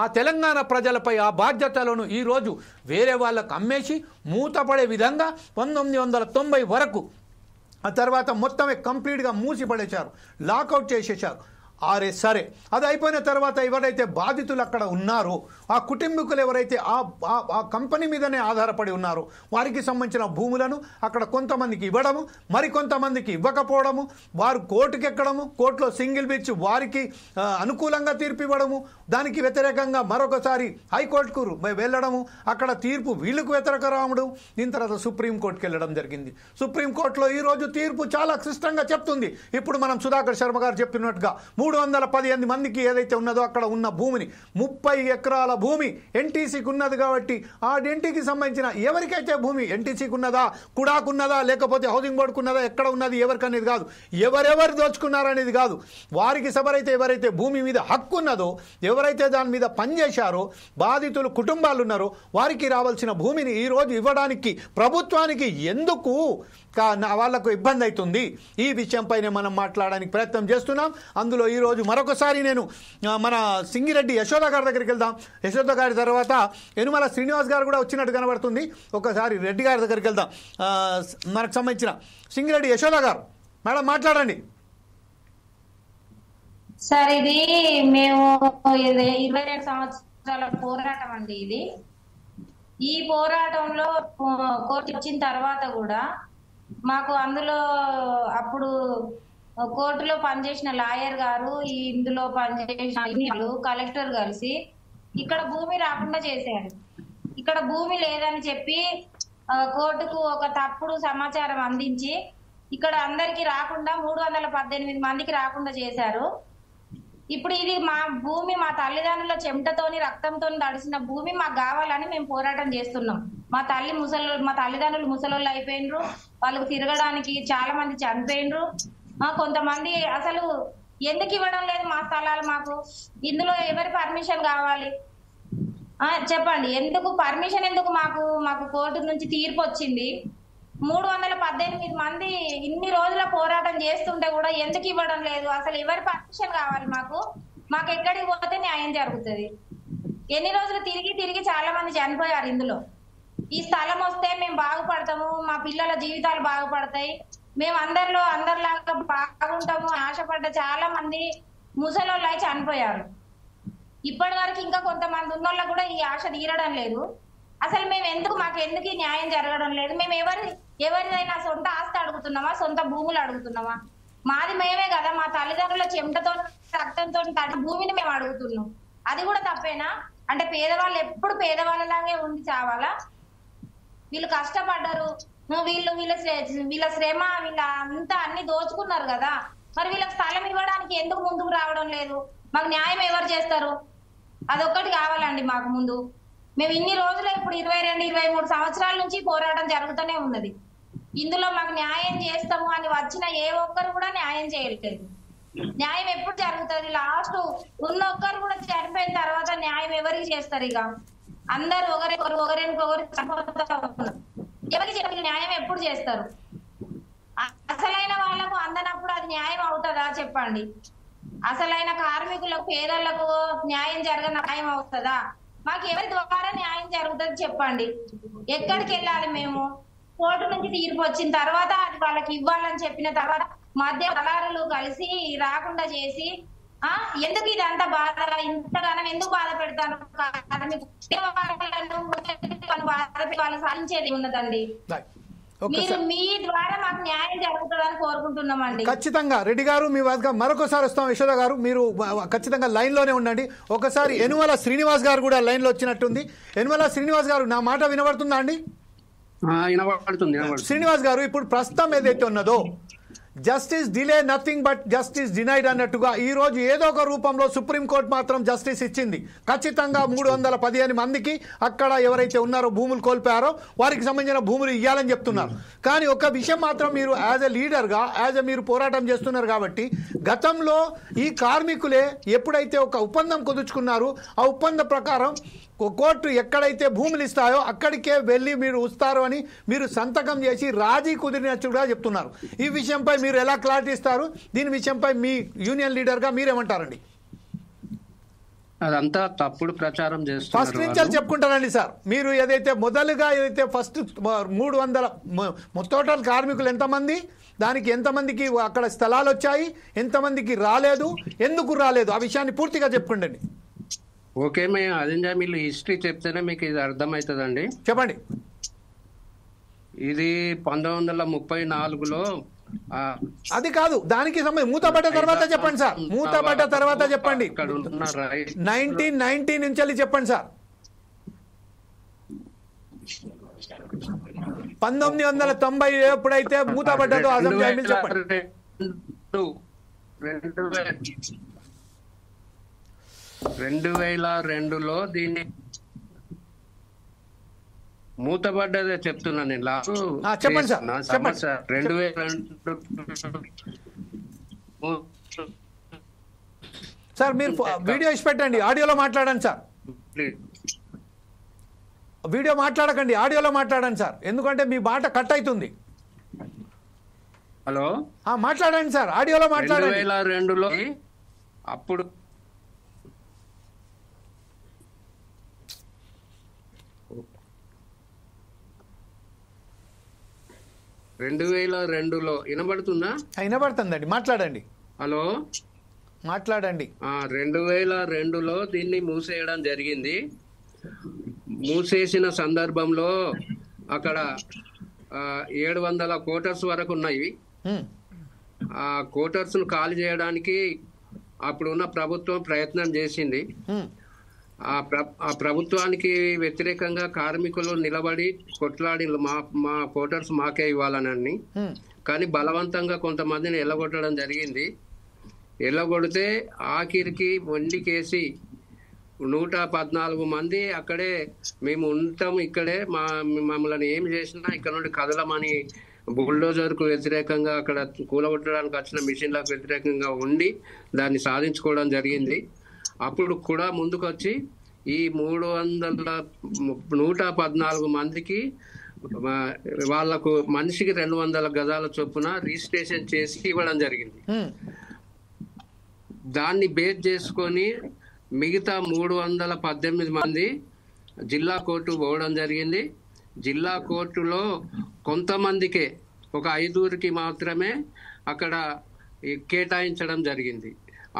ఆ తెలంగాణ ప్రజలపై ఆ బాధ్యతలను ఈరోజు వేరే వాళ్ళకు అమ్మేసి మూతపడే విధంగా 1990 వరకు ఆ తర్వాత మొత్తమే కంప్లీట్గా మూసిపడేశారు, లాకౌట్ చేసేశారు. సరే, అది అయిపోయిన తర్వాత ఎవరైతే బాధితులు అక్కడ ఉన్నారో, ఆ కుటుంబీకులు ఎవరైతే ఆ కంపెనీ మీదనే ఆధారపడి ఉన్నారో వారికి సంబంధించిన భూములను అక్కడ కొంతమందికి ఇవ్వడము, మరికొంతమందికి ఇవ్వకపోవడము, వారు కోర్టుకు ఎక్కడము, కోర్టులో సింగిల్ బెంచ్ వారికి అనుకూలంగా తీర్పు ఇవ్వడము, దానికి వ్యతిరేకంగా మరొకసారి హైకోర్టుకు వెళ్ళడము, అక్కడ తీర్పు వీళ్ళకు వ్యతిరేకంగా రావడం, దీని తర్వాత సుప్రీంకోర్టుకు వెళ్ళడం జరిగింది. సుప్రీంకోర్టులో ఈరోజు తీర్పు చాలా క్లిష్టంగా చెప్తుంది. ఇప్పుడు మనం సుధాకర్ శర్మ గారు చెప్పినట్టుగా 318 మందికి ఏదైతే ఉన్నదో అక్కడ ఉన్న భూమిని 30 ఎకరాల భూమి ఎన్టీసీకి ఉన్నది కాబట్టి ఆ ఎన్టీకి సంబంధించిన ఎవరికైతే భూమి ఎన్టీసీకి ఉన్నదా, కుడాకున్నదా, లేకపోతే హౌసింగ్ బోర్డుకు ఉన్నదా, ఎక్కడ ఉన్నది ఎవరికనేది కాదు, ఎవరెవరు దోచుకున్నారనేది కాదు, వారికి ఎవరైతే భూమి మీద హక్కు ఉన్నదో, ఎవరైతే దాని మీద పనిచేశారో, బాధితులు కుటుంబాలు ఉన్నారో వారికి రావాల్సిన భూమిని ఈరోజు ఇవ్వడానికి ప్రభుత్వానికి ఎందుకు వాళ్లకు ఇబ్బంది అవుతుంది? ఈ విషయంపైనే మనం మాట్లాడడానికి ప్రయత్నం చేస్తున్నాం. అందులో ఈరోజు మరొకసారి నేను మన సింగిరెడ్డి యశోద గారి దగ్గరికి వెళ్దాం. యశోద గారి తర్వాత యనుమల శ్రీనివాస్ గారు కూడా వచ్చినట్టు కనబడుతుంది. ఒకసారి రెడ్డి గారి దగ్గరికి వెళ్దాం. మనకు సంబంధించిన సింగిరెడ్డి యశోద గారు, మేడం మాట్లాడండి. సార్, ఇది మేము 22 సంవత్సరాల పోరాటం అండి. ఈ పోరాటంలో కోర్టు వచ్చిన తర్వాత కూడా మాకు అందులో అప్పుడు కోర్టులో పనిచేసిన లాయర్ గారు, ఇందులో పనిచేసిన కలెక్టర్ కలిసి ఇక్కడ భూమి రాకుండా చేశారు. ఇక్కడ భూమి లేదని చెప్పి కోర్టుకు ఒక తప్పుడు సమాచారం అందించి ఇక్కడ అందరికి రాకుండా 318 మందికి రాకుండా చేశారు. ఇప్పుడు ఇది మా భూమి, మా తల్లిదండ్రుల చెమటతోని రక్తంతోని తడిసిన భూమి మాకు కావాలని మేము పోరాటం చేస్తున్నాం. మా తల్లిదండ్రులు ముసలోళ్ళు అయిపోయినరు, వాళ్ళకు తిరగడానికి చాలా మంది చనిపోయినరు. కొంతమంది అసలు ఎందుకు ఇవ్వడం లేదు మా స్థలాలు మాకు? ఇందులో ఎవరి పర్మిషన్ కావాలి చెప్పండి? ఎందుకు పర్మిషన్ ఎందుకు? మాకు కోర్టు నుంచి తీర్పు వచ్చింది. 318 మంది ఇన్ని రోజుల పోరాటం చేస్తుంటే కూడా ఎందుకు ఇవ్వడం లేదు? అసలు ఎవరి పర్మిషన్ కావాలి మాకు ఎక్కడికి పోతే న్యాయం జరుగుతుంది? ఎన్ని రోజులు తిరిగి చాలా మంది చనిపోయారు. ఇందులో ఈ స్థలం వస్తే మేము బాగుపడతాము, మా పిల్లల జీవితాలు బాగుపడతాయి, మేము అందరిలాగా బాగుంటాము ఆశపడ్డ చాలా మంది ముసలోళ్ళు అయి చనిపోయారు. ఇప్పటి వరకు ఇంకా కొంతమంది ఉన్నోళ్ళకు కూడా ఈ ఆశ తీరడం లేదు. అసలు మాకు ఎందుకు ఈ న్యాయం జరగడం లేదు? మేము ఎవరిదైనా సొంత ఆస్తి అడుగుతున్నామా, సొంత భూములు అడుగుతున్నామా? మాది మేమే కదా, మా తల్లిదండ్రుల చెమటతో రక్తంతో తడి భూమిని మేము అడుగుతున్నాం. అది కూడా తప్పేనా? అంటే పేదవాళ్ళు ఎప్పుడు పేదవాళ్ళలాగే ఉండి చావాలా? వీళ్ళు కష్టపడ్డారు, వీళ్ళ శ్రమ వీళ్ళంతా అన్ని దోచుకున్నారు కదా, మరి వీళ్ళకి స్థలం ఇవ్వడానికి ఎందుకు ముందుకు రావడం లేదు? మాకు న్యాయం ఎవరు చేస్తారు? అదొక్కటి కావాలండి మాకు ముందు. మేము ఇన్ని రోజులు ఇప్పుడు 22-23 సంవత్సరాల నుంచి పోరాటం జరుగుతూనే ఉన్నది. ఇందులో మాకు న్యాయం చేస్తాము అని వచ్చిన ఏ ఒక్కరు కూడా న్యాయం చేయలేదు. న్యాయం ఎప్పుడు జరుగుతుంది? లాస్ట్ ఉన్న ఒక్కరు కూడా చనిపోయిన తర్వాత న్యాయం ఎవరికి చేస్తారు? ఇక అందరు ఒకరికొకరు చనిపోతా ఉన్నారు. ఎవరికి చెప్పి న్యాయం ఎప్పుడు చేస్తారు? అసలైన వాళ్ళకు అందనప్పుడు అది న్యాయం అవుతుందా చెప్పండి? అసలైన కార్మికులకు పేదలకు న్యాయం జరగని న్యాయం అవుతుందా? మాకు ఎవరి ద్వారా న్యాయం జరుగుతుంది చెప్పండి? ఎక్కడికి వెళ్ళాలి మేము? కోర్టు నుంచి తీర్పు వచ్చిన తర్వాత అది వాళ్ళకి ఇవ్వాలని చెప్పిన తర్వాత మధ్య దళారులు కలిసి రాకుండా చేసి ఎందుకు ఇదంతా బాధ? ఇంతగానం ఎందుకు బాధ పెడతాను? వాళ్ళు సాధించేది ఉన్నదండి. మీరు మీ ద్వారా మాకు న్యాయం జరుగుతుందని కోరుకుంటున్నామండి. ఖచ్చితంగా రెడ్డి గారు, మీ వద్ద మరొకసారి వస్తాం. యశోద గారు మీరు ఖచ్చితంగా లైన్ లోనే ఉండండి. ఒకసారి యనుమల శ్రీనివాస్ గారు కూడా లైన్ లో వచ్చినట్టుంది. యనుమల శ్రీనివాస్ గారు, నా మాట వినబడుతుందా అండి? శ్రీనివాస్ గారు, ఇప్పుడు ప్రస్తుతం ఏదైతే ఉన్నదో justice delay nothing but justice denied అన్నట్టుగా ఈ రోజు ఏదో ఒక రూపంలో సుప్రీంకోర్టు మాత్రం జస్టిస్ ఇచ్చింది. ఖచ్చితంగా 315 మందికి అక్కడ ఎవరైతే ఉన్నారో భూములు కోల్పోయారో వారికి సంబంధించిన భూములు ఇవ్వాలని చెప్తున్నారు. కానీ ఒక విషయం మాత్రం మీరు యాజ్ ఎ లీడర్గా మీరు పోరాటం చేస్తున్నారు కాబట్టి, గతంలో ఈ కార్మికులే ఎప్పుడైతే ఒక ఒప్పందం కుదుర్చుకున్నారు, ఆ ఒప్పందం ప్రకారం కోర్టు ఎక్కడైతే భూములు ఇస్తాయో అక్కడికే వెళ్ళి మీరు వస్తారు అని మీరు సంతకం చేసి రాజీ కుదిరినట్టుగా చెప్తున్నారు. ఈ విషయంపై మీరు ఎలా క్లారిటీ ఇస్తారు? దీని విషయంపై మీ యూనియన్ లీడర్గా మీరేమంటారండి? అదంతా తప్పుడు ప్రచారం చేస్తున్నారు. ఫస్ట్ నుంచి చెప్పుకుంటారండి సార్. మీరు ఏదైతే మొదలుగా ఏదైతే ఫస్ట్ 300 టోటల్ కార్మికులు ఎంతమంది, దానికి ఎంతమందికి అక్కడ స్థలాలు వచ్చాయి, ఎంతమందికి రాలేదు, ఎందుకు రాలేదు, ఆ విషయాన్ని పూర్తిగా చెప్పుకోండి. ఓకే, మేము అదింజా మిల్లు హిస్టరీ చెప్తేనే మీకు ఇది అర్థమవుతుందండి. చెప్పండి. ఇది 1934లో అది కాదు, దానికి మూతపడ్డ తర్వాత చెప్పండి సార్. మూతపడ్డ తర్వాత చెప్పండి. 1990 నుంచి వెళ్ళి చెప్పండి సార్. 1990 ఎప్పుడైతే మూతపడ్డదో అసెంబ్లీ చెప్పండి. 2002లో దీన్ని మూతపడ్డదే చెప్తున్నా నేను. చెప్పండి సార్. 2002 సార్ మీరు వీడియో ఇచ్చి పెట్టండి, ఆడియోలో మాట్లాడండి సార్. వీడియో మాట్లాడకండి, ఆడియోలో మాట్లాడండి సార్, ఎందుకంటే మీ మాట కట్ అవుతుంది. హలో, మాట్లాడండి సార్, ఆడియోలో మాట్లాడండి. 2002లో అప్పుడు 2002లో వినబడుతుందా? వినబడుతుందండి, మాట్లాడండి. హలో, మాట్లాడండి. 2002లో దీన్ని మూసేయడం జరిగింది. మూసేసిన సందర్భంలో అక్కడ 700 క్వార్టర్స్ వరకు ఉన్నాయి. ఆ క్వార్టర్స్ ను ఖాళీ చేయడానికి అప్పుడున్న ప్రభుత్వం ప్రయత్నం చేసింది. ఆ ప్రభుత్వానికి వ్యతిరేకంగా కార్మికులు నిలబడి కొట్లాడి మా క్వార్టర్స్ మాకే ఇవ్వాలని, కానీ బలవంతంగా కొంతమందిని ఎల్లగొట్టడం జరిగింది. ఎల్లగొడితే ఆఖరికి మొండికేసి 114 మంది అక్కడే మేము ఉంటాం, ఇక్కడే మమ్మల్ని ఏం చేసినా ఇక్కడ నుండి కదలమని బుల్డోజర్ కు వ్యతిరేకంగా అక్కడ కూలగొట్టడానికి వచ్చిన మిషన్లకు వ్యతిరేకంగా ఉండి దాన్ని సాధించుకోవడం జరిగింది. అప్పుడు కూడా ముందుకొచ్చి ఈ 114 మందికి వాళ్లకు మనిషికి 200 గజాల చొప్పున రిజిస్ట్రేషన్ చేసి ఇవ్వడం జరిగింది. దాన్ని బేస్ చేసుకొని మిగతా 318 మంది జిల్లా కోర్టు పోవడం జరిగింది. జిల్లా కోర్టులో కొంతమందికే, ఒక 5గురికి మాత్రమే అక్కడ కేటాయించడం జరిగింది.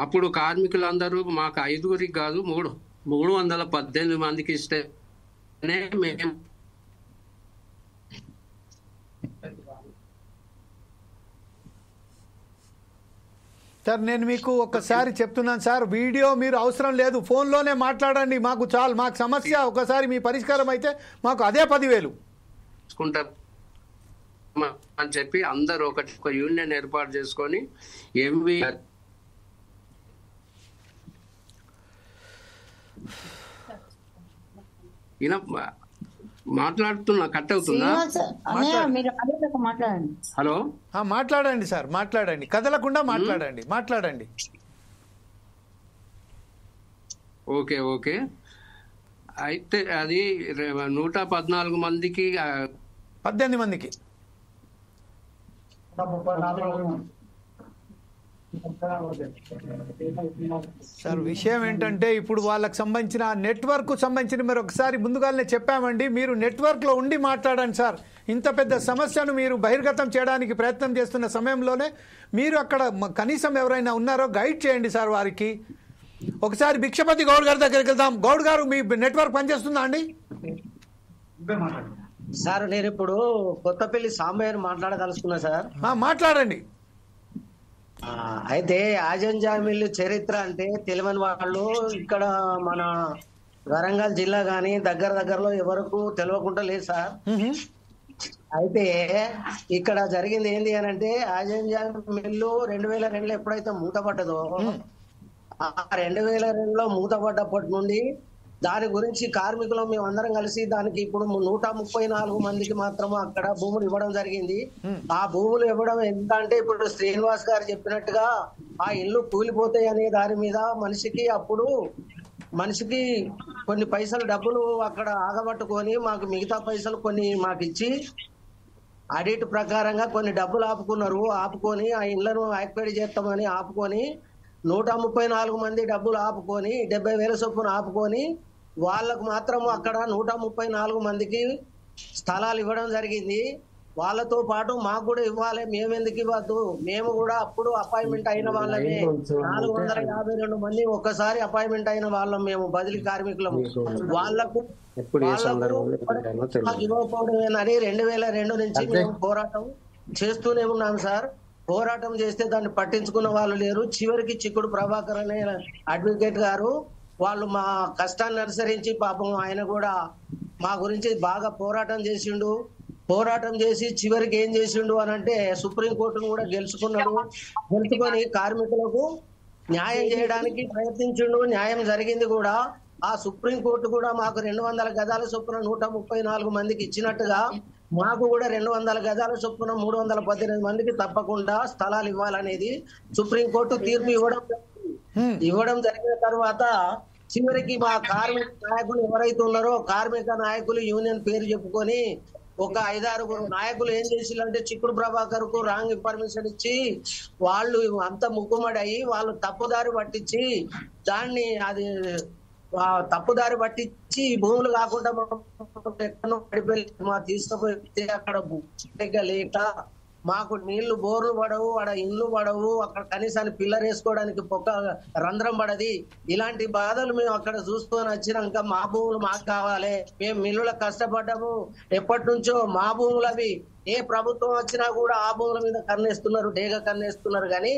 అప్పుడు కార్మికులందరూ మాకు 5గురికి కాదు 318 మందికి ఇస్తేనే మేము సార్ నేను మీకు ఒకసారి చెప్తున్నాను సార్, వీడియో మీరు అవసరం లేదు, ఫోన్లోనే మాట్లాడండి, మాకు చాలు. మాకు సమస్య ఒకసారి మీ పరిష్కారం అయితే మాకు అదే 10,000 అని చెప్పి అందరూ ఒక యూనియన్ ఏర్పాటు చేసుకొని ఎంవి మాట్లాడుతున్నా, కట్ అవుతుందా? మీరు అడిగాక మాట్లాడండి. హలో, మాట్లాడండి సార్, మాట్లాడండి, కదలకుండా మాట్లాడండి. Okay okay. అయితే అది 114 మందికి 18 మందికి సార్. విషయం ఏంటంటే ఇప్పుడు వాళ్ళకి సంబంధించిన నెట్వర్క్ సంబంధించిన మీరు ఒకసారి ముందుగానే చెప్పామండి, మీరు నెట్వర్క్ లో ఉండి మాట్లాడండి సార్. ఇంత పెద్ద సమస్యను మీరు బహిర్గతం చేయడానికి ప్రయత్నం చేస్తున్న సమయంలోనే మీరు అక్కడ కనీసం ఎవరైనా ఉన్నారో గైడ్ చేయండి సార్ వారికి. ఒకసారి భిక్షపతి గౌడ్ గారి దగ్గరికి వెళ్దాం. గౌడ్ గారు, మీ నెట్వర్క్ పనిచేస్తుందా అండి? సార్ నేను ఇప్పుడు కొత్తపల్లి సాంబయ్యని మాట్లాడదలుచుకున్నా సార్. మాట్లాడండి. అయితే ఆజంజామిల్ చరిత్ర అంటే తెలియని వాళ్ళు ఇక్కడ మన వరంగల్ జిల్లా గాని దగ్గరలో ఎవరకు తెలియకుండా లేదు సార్. అయితే ఇక్కడ జరిగింది ఏంది అని అంటే ఆజంజామిల్ 2002లో ఎప్పుడైతే మూతపడ్డదో, ఆ 2002లో మూతపడ్డప్పటి నుండి దాని గురించి కార్మికులు మేము అందరం కలిసి దానికి ఇప్పుడు 134 మందికి మాత్రము అక్కడ భూములు ఇవ్వడం జరిగింది. ఆ భూములు ఇవ్వడం ఎంత అంటే ఇప్పుడు శ్రీనివాస్ గారు చెప్పినట్టుగా ఆ ఇల్లు కూలిపోతాయి అనే దాని మీద మనిషికి కొన్ని పైసలు డబ్బులు అక్కడ ఆగబట్టుకొని మాకు మిగతా పైసలు కొన్ని మాకు ఇచ్చి ఆడిట్ ప్రకారంగా కొన్ని డబ్బులు ఆపుకొని ఆ ఇళ్లను ఆక్యుపై చేస్తామని ఆపుకొని 134 మంది డబ్బులు ఆపుకొని 70,000 చొప్పున ఆపుకొని వాళ్ళకు మాత్రం అక్కడ 134 మందికి స్థలాలు ఇవ్వడం జరిగింది. వాళ్ళతో పాటు మాకు కూడా ఇవ్వాలి. మేము ఎందుకు ఇవ్వద్దు? మేము కూడా అప్పుడు అపాయింట్మెంట్ అయిన వాళ్ళమే. 452 మంది ఒక్కసారి అపాయింట్మెంట్ అయిన వాళ్ళం మేము, బదిలీ కార్మికులము. వాళ్ళకు ఇవ్వకపోవడమేనని 2002 నుంచి మేము పోరాటం చేస్తూనే ఉన్నాం సార్. పోరాటం చేస్తే దాన్ని పట్టించుకున్న వాళ్ళు లేరు. చివరికి చిక్కుడు ప్రభాకర్ అనే అడ్వకేట్ గారు వాళ్ళు మా కష్టాన్ని అనుసరించి పాపం ఆయన కూడా మా గురించి బాగా పోరాటం చేసి చివరికి ఏం చేసిండు అని అంటే సుప్రీంకోర్టును కూడా గెలుచుకొని కార్మికులకు న్యాయం చేయడానికి ప్రయత్నించిండు. న్యాయం జరిగింది కూడా. ఆ సుప్రీంకోర్టు కూడా మాకు 200 గజాల చొప్పున 134 మందికి ఇచ్చినట్టుగా మాకు కూడా 200 గజాల చొప్పున 318 మందికి తప్పకుండా స్థలాలు ఇవ్వాలనేది సుప్రీంకోర్టు తీర్పు ఇవ్వడం జరిగిన తర్వాత చివరికి మా కార్మిక నాయకులు ఎవరైతే ఉన్నారో కార్మిక నాయకులు యూనియన్ పేరు చెప్పుకొని ఒక 5-6 నాయకులు ఏం చేసిందంటే చిక్కుడు ప్రభాకర్ కు రాంగ్ ఇన్ఫర్మేషన్ ఇచ్చి వాళ్ళు అంత ముక్కుమడి అయ్యి వాళ్ళు తప్పుదారి పట్టించి దాన్ని అది తప్పుదారి పట్టించి భూములు కాకుండా ఎక్కడో మా తీసుకుపోతే అక్కడ లేక మాకు నీళ్లు బోర్లు పడవు, అక్కడ ఇండ్లు పడవు, అక్కడ కనీసాన్ని పిల్లర్ వేసుకోవడానికి రంధ్రం పడది. ఇలాంటి బాధలు మేము అక్కడ చూసుకొని వచ్చినాక మా భూములు మాకు కావాలి. మేము మిల్లులకు కష్టపడ్డాము ఎప్పటి నుంచో. మా భూములు అవి ఏ ప్రభుత్వం వచ్చినా కూడా ఆ భూముల మీద డేగ కన్నేస్తున్నారు. కానీ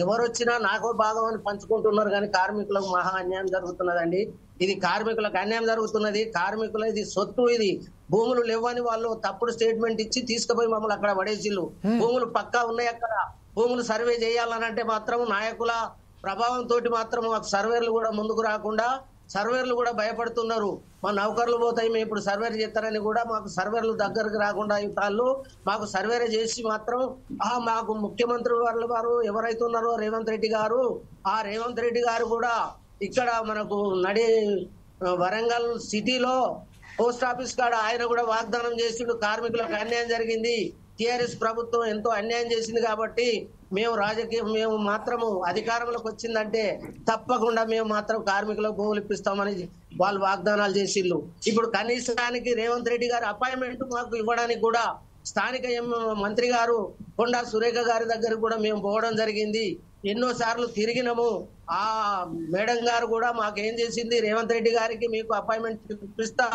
ఎవరు వచ్చినా నాకో భాగం అని పంచుకుంటున్నారు. కానీ కార్మికులకు మహా అన్యాయం జరుగుతున్నదండి. ఇది కార్మికులకు అన్యాయం జరుగుతున్నది. కార్మికుల ఇది సొత్తు. ఇది భూములు లేవని వాళ్ళు తప్పుడు స్టేట్మెంట్ ఇచ్చి తీసుకుపోయి మమ్మల్ని అక్కడ పడేసిళ్ళు. భూములు పక్కా ఉన్నాయి. అక్కడ భూములు సర్వే చేయాలనంటే మాత్రం నాయకుల ప్రభావంతో మాత్రం మాకు సర్వేర్లు కూడా ముందుకు రాకుండా సర్వేర్లు కూడా భయపడుతున్నారు. మా నౌకర్లు పోతాయి, మేము ఇప్పుడు సర్వేర్ చేస్తారని కూడా మాకు సర్వేర్లు దగ్గరకు రాకుండా వాళ్ళు మాకు సర్వేర్ చేసి మాత్రం మాకు ముఖ్యమంత్రి వారు ఎవరైతే ఉన్నారో రేవంత్ రెడ్డి గారు, ఆ రేవంత్ రెడ్డి గారు కూడా ఇక్కడ మనకు వరంగల్ సిటీలో పోస్ట్ ఆఫీస్ కాడ ఆయన కూడా వాగ్దానం చేసిండు కార్మికులకు అన్యాయం జరిగింది, టిఆర్ఎస్ ప్రభుత్వం ఎంతో అన్యాయం చేసింది కాబట్టి మేము మాత్రము అధికారంలోకి వచ్చిందంటే తప్పకుండా మేము మాత్రం కార్మికులకు భూములు ఇప్పిస్తామని వాళ్ళు వాగ్దానాలు చేసిళ్ళు. ఇప్పుడు కనీసానికి రేవంత్ రెడ్డి గారు అపాయింట్మెంట్ మాకు ఇవ్వడానికి కూడా స్థానిక మంత్రి గారు కొండా సురేఖ గారి దగ్గర కూడా మేము పోవడం జరిగింది. ఎన్నో సార్లు తిరిగినాము. ఆ మేడం గారు కూడా మాకేం చేసింది, రేవంత్ రెడ్డి గారికి మీకు అపాయింట్మెంట్ ఇప్పిస్తా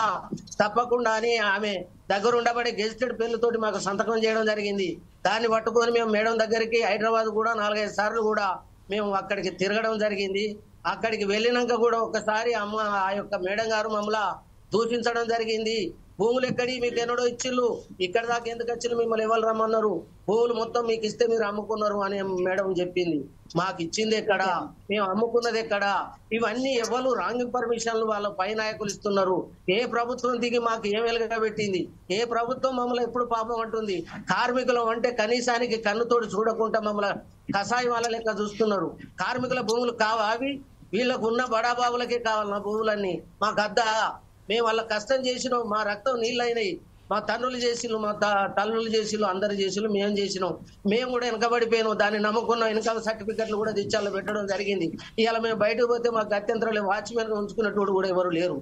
తప్పకుండా అని ఆమె దగ్గర ఉండబడే గెజిటెడ్ పేర్లతోటి మాకు సంతకం చేయడం జరిగింది. దాన్ని పట్టుకొని మేము మేడం దగ్గరికి హైదరాబాద్ కూడా 4-5 సార్లు కూడా మేము అక్కడికి తిరగడం జరిగింది. అక్కడికి వెళ్ళినాక కూడా ఒకసారి ఆ యొక్క మేడం గారు మమ్మల్ని దూషించడం జరిగింది. భూములు ఎక్కడి మీకు ఎన్నడో ఇచ్చిళ్ళు, ఇక్కడ దాకా ఎందుకు వచ్చిళ్ళు, మిమ్మల్ని ఎవరు రమ్మన్నారు, భూములు మొత్తం మీకు ఇస్తే మీరు అమ్ముకున్నారు అని మేడం చెప్పింది. మాకు ఇచ్చింది ఎక్కడా, మేము అమ్ముకున్నది ఎక్కడా? ఇవన్నీ ఎవరు రాంగ్ పర్మిషన్లు వాళ్ళ పై నాయకులు ఇస్తున్నారు. ఏ ప్రభుత్వం దిగి మాకు ఏం వెలుగా పెట్టింది? ఏ ప్రభుత్వం మమ్మల్ని ఎప్పుడు పాపం అంటుంది? కార్మికులు అంటే కనీసానికి కన్నుతోడు చూడకుండా మమ్మల్ని కషాయి వాళ్ళ లెక్క చూస్తున్నారు. కార్మికుల భూములు కావా అవి? వీళ్ళకు ఉన్న బడాబాబులకే కావాలన్న భూములన్నీ. మాకు అద్దా? మేము వాళ్ళ కష్టం చేసినాం, మా రక్తం నీళ్ళైనాయి, మా తండ్రులు చేసిళ్ళు, మా తల్లులు చేసిళ్ళు, అందరు చేసిళ్ళు, మేము చేసినాం. మేము కూడా వెనకబడిపోయినాం, దాన్ని నమ్ముకున్నాం. ఇన్కమ్ సర్టిఫికెట్లు కూడా తెచ్చాలో పెట్టడం జరిగింది. ఇవాళ మేము బయటకు పోతే మాకు గత్యంతరాలు వాచ్మెన్ ఉంచుకున్నట్టు కూడా ఎవరు లేరు.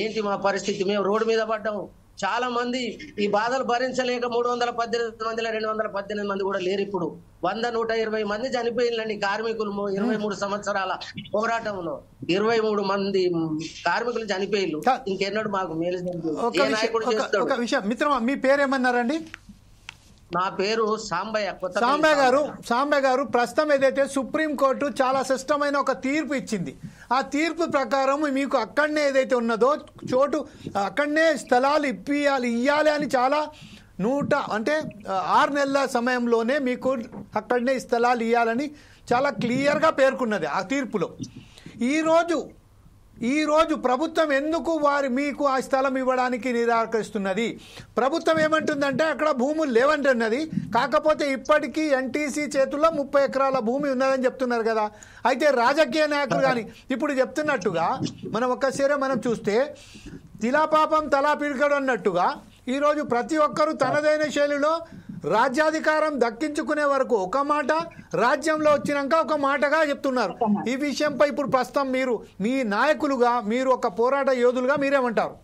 ఏంటి మా పరిస్థితి? మేము రోడ్డు మీద పడ్డాము. చాలా మంది ఈ బాధలు భరించలేక 318 మందిలో 218 మంది కూడా లేరు. ఇప్పుడు 100-120 మంది చనిపోయిందండి కార్మికులు. 23 సంవత్సరాల పోరాటంలో 23 మంది కార్మికులు చనిపోయిళ్ళు. ఇంకెన్నడు మాకు మేలు ఒక విషయం మిత్రమా, మీ పేరేమన్నారండి? నా పేరు సాంబయ్య. సాంబయ్య గారు, ప్రస్తుతం ఏదైతే సుప్రీంకోర్టు చాలా స్పష్టమైన ఒక తీర్పు ఇచ్చింది, ఆ తీర్పు ప్రకారం మీకు అక్కడనే ఏదైతే ఉన్నదో చోటు అక్కడనే స్థలాలు ఇయ్యాలి అని చాలా 6 నెలల సమయంలోనే మీకు అక్కడనే స్థలాలు ఇవ్వాలని చాలా క్లియర్గా పేర్కొన్నది ఆ తీర్పులో. ఈరోజు ప్రభుత్వం ఎందుకు మీకు ఆ స్థలం ఇవ్వడానికి నిరాకరిస్తున్నది? ప్రభుత్వం ఏమంటుందంటే అక్కడ భూములు లేవంటున్నది, కాకపోతే ఇప్పటికీ ఎన్టీసీ చేతుల్లో 30 ఎకరాల భూమి ఉన్నదని చెప్తున్నారు కదా. అయితే రాజకీయ నాయకులు కానీ ఇప్పుడు చెప్తున్నట్టుగా మనం చూస్తే తిలాపాపం తలా పిడికడు అన్నట్టుగా ఈరోజు ప్రతి ఒక్కరూ తనదైన శైలిలో రాజ్యాధికారం దక్కించుకునే వరకు ఒక మాట, రాజ్యంలో వచ్చినాక ఒక మాటగా చెప్తున్నారు. ఈ విషయంపై ఇప్పుడు ప్రస్తుతం మీ నాయకులుగా, మీరు ఒక పోరాట యోధులుగా మీరేమంటారు?